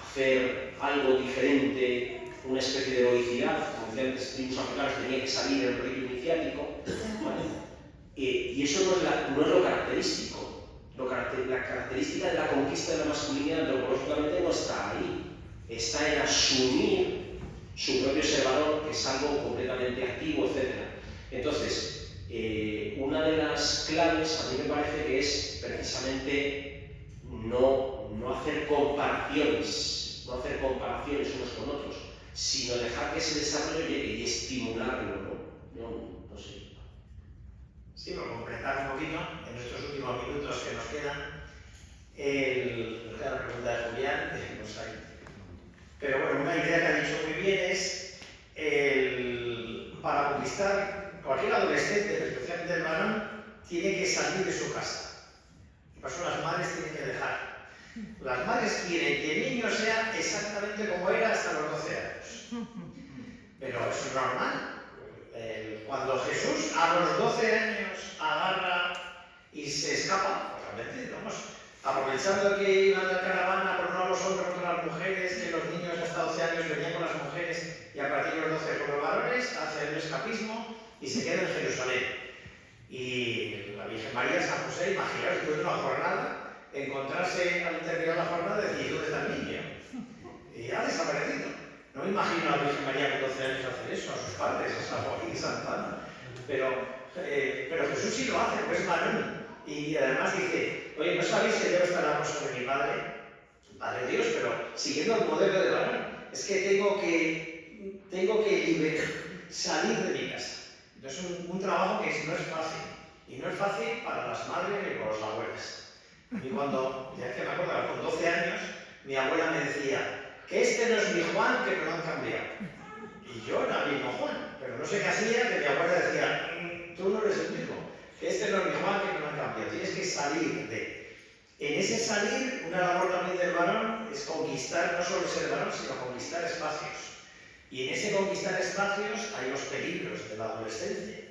hacer algo diferente, una especie de heroicidad, como decían antes, tribus africanas tenía que salir del rito iniciático, ¿vale? Y eso no es lo característico. La característica de la conquista de la masculinidad antropológicamente no está ahí, está en asumir su propio ser varón, que es algo completamente activo, etc. Entonces, una de las claves a mí me parece que es precisamente no hacer comparaciones unos con otros, sino dejar que ese desarrollo llegue y estimularlo, ¿no? No sé. Sí, por completar un poquito, en estos últimos minutos que nos quedan, la pregunta de Julián, pues ahí. Pero bueno, una idea que ha dicho muy bien es, para conquistar cualquier adolescente, especialmente el varón, tiene que salir de su casa. Por eso las madres tienen que dejar. Las madres quieren que el niño sea exactamente como era hasta los 12 años. Pero eso es normal. Cuando Jesús a los 12 años agarra y se escapa, pues realmente, vamos, aprovechando que iban de caravana, pero no los hombres contra las mujeres, que los niños hasta 12 años venían con las mujeres y a partir de los 12 con los varones, hace el escapismo y se queda en Jerusalén. Y la Virgen María, San José, imaginaos, después de una jornada, encontrarse al terminar la jornada y decir, ¿dónde está el niño? Y ha desaparecido. No me imagino a la Virgen María con 12 años hacer eso, a sus padres, a San Joaquín y Santana. Pero Jesús sí lo hace, pues es varón. Y además dice, oye, ¿no sabéis que debo estar a la sobre mi Padre? Padre Dios, pero siguiendo el modelo de varón. Es que tengo que salir de mi casa. Entonces es un trabajo que no es fácil. Y no es fácil para las madres ni para las abuelas. Y cuando, ya que me acuerdo, con 12 años, mi abuela me decía, que este no es mi Juan, que me lo han cambiado. Y yo era el mismo Juan, pero no sé qué hacía, que mi abuela decía, tú no eres el mismo, que este no es mi Juan, que me lo han cambiado. Tienes que salir de... En ese salir, una labor también del varón es conquistar, no solo ser varón, sino conquistar espacios. Y en ese conquistar espacios hay los peligros de la adolescencia,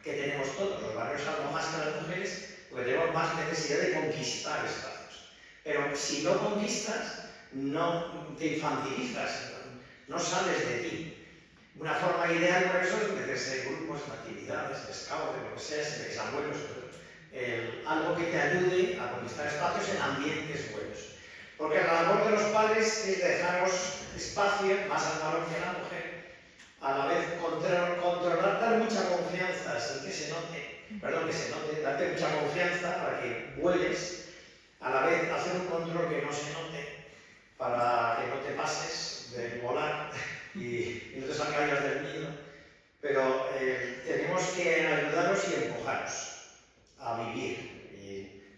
que tenemos todos. Los varones algo más que las mujeres, porque tenemos más necesidad de conquistar espacios. Pero si no conquistas, no te infantilizas, no sales de ti. Una forma ideal por eso es meterse en grupos, en actividades, de scout, de lo que sea, si tenéis abuelos, algo que te ayude a conquistar espacios en ambientes buenos. Porque la labor de los padres es dejaros espacio, más al varón que a la mujer, a la vez controlar, dar mucha confianza, sin que se note, darte mucha confianza para que vueles, a la vez hacer un control que no se note, para que no te pases de volar y no te salgas del nido. Pero tenemos que ayudaros y empujaros a vivir.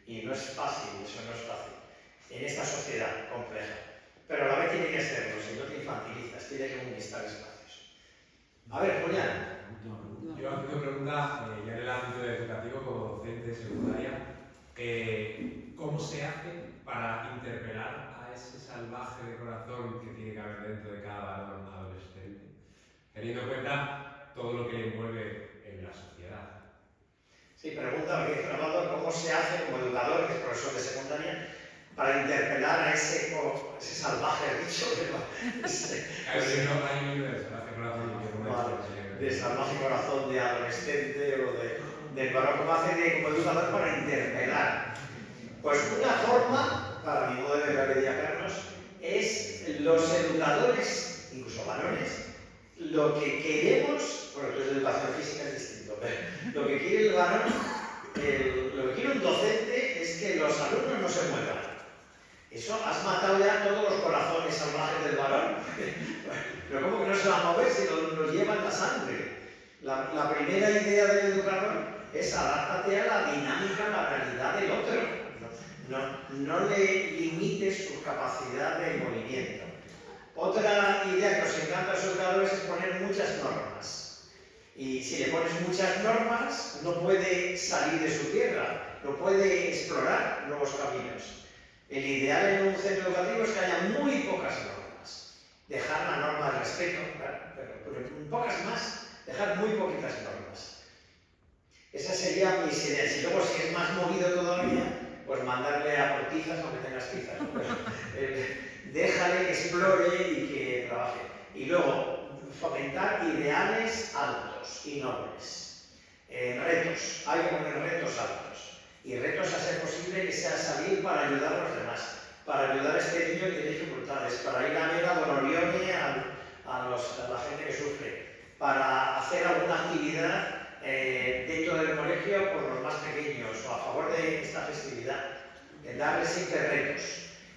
Y no es fácil, eso no es fácil, en esta sociedad compleja. Pero a la vez tiene que serlo, si no te infantilizas, tienes que conquistar espacios. A ver, Julián. Yo hago una pregunta, ya en el ámbito educativo, como docente secundaria, ¿cómo se hace para interpelar a ese salvaje de corazón que tiene que haber dentro de cada varón adolescente, teniendo en cuenta todo lo que le envuelve en la sociedad? Sí, pregunta que he grabado, ¿cómo se hace como educador, que es profesor de secundaria, para interpelar a ese salvaje bicho de salvaje corazón de adolescente o del varón? ¿Cómo hace como educador para interpelar? Pues una forma, para mi modo de ver, Carlos, es los educadores, incluso varones, lo que queremos, bueno, entonces educación física es distinto, pero lo que quiere el varón, lo que quiere un docente es que los alumnos no se muevan. Eso, has matado ya todos los corazones salvajes del varón. Pero ¿cómo que no se va a mover si nos llevan la sangre? La primera idea del educador es adáptate a la dinámica, a la realidad del otro. No le limites su capacidad de movimiento. Otra idea que os encanta a los educadores es poner muchas normas. Y si le pones muchas normas, no puede salir de su tierra, no puede explorar nuevos caminos. El ideal en un centro educativo es que haya muy pocas normas. Dejar la norma de respeto, claro, pero pocas más, dejar muy poquitas normas. Esas serían mis ideas. Y luego, si es más movido todavía, pues mandarle a por tizas, aunque tengas tizas, ¿no? Déjale que explore y que trabaje. Y luego, fomentar ideales altos y nobles. Retos, hay que poner retos altos. Y retos a ser posible que sea salir para ayudar a los demás, para ayudar a este niño que tiene dificultades, para ir a ver a Don Orione, a la gente que sufre, para hacer alguna actividad dentro del colegio por los más pequeños o a favor de esta festividad, darles siempre retos.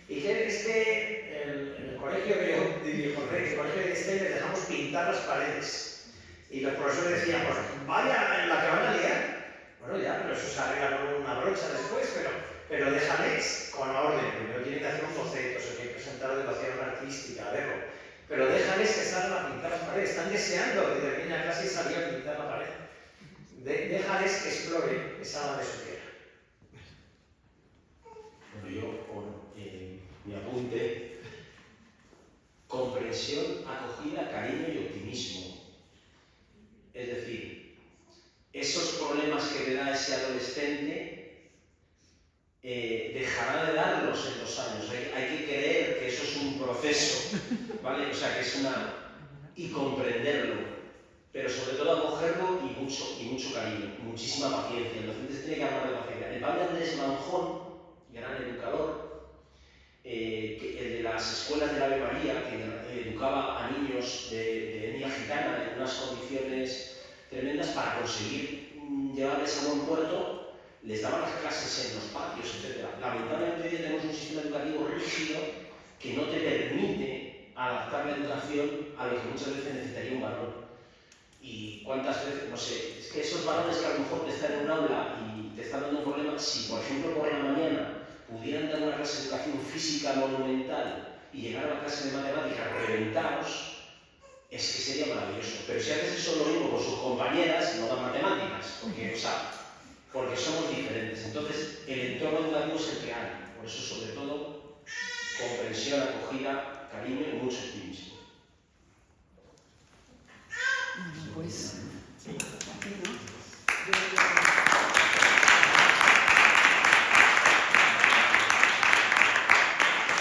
Y que es que en el colegio que yo dirijo, el colegio de Estel, les dejamos pintar las paredes. Y los profesores decían, pues vaya en la que van a liar. Bueno, ya, pero eso se arregla con una brocha después, pero déjales con orden. Primero tienen que hacer un boceto, se tienen que presentar educación artística, verlo. Pero déjales que salgan a pintar las paredes. Están deseando que termine la clase y salir a pintar la pared. Déjales que exploren, que salgan de su tierra. Bueno, yo, mi apunte, comprensión, acogida, cariño y optimismo. Es decir, esos problemas que le da ese adolescente dejará de darlos en 2 años. Hay que creer que eso es un proceso, ¿vale? O sea, que es y comprenderlo, pero sobre todo acogerlo y mucho cariño, muchísima paciencia. El docente tiene que hablar de paciencia. El padre Andrés Manjón, gran educador, el de las escuelas de la Ave María, que educaba a niños de etnia gitana en unas condiciones tremendas para conseguir llevarles a buen puerto, les daba las clases en los patios, etc. Lamentablemente hoy tenemos un sistema educativo rígido que no te permite adaptar la educación a lo que muchas veces necesitaría un varón. Y cuántas veces, no sé, es que esos varones que a lo mejor te están en un aula y te están dando un problema, si por ejemplo por la mañana pudieran dar una clase de educación física monumental y llegar a la clase de matemáticas reventados, es que sería maravilloso. Pero si haces eso lo mismo con sus compañeras, no dan matemáticas, porque somos diferentes. Entonces, el entorno educativo es el que hay. Por eso, sobre todo, comprensión, acogida, cariño y mucho optimismo. Pues,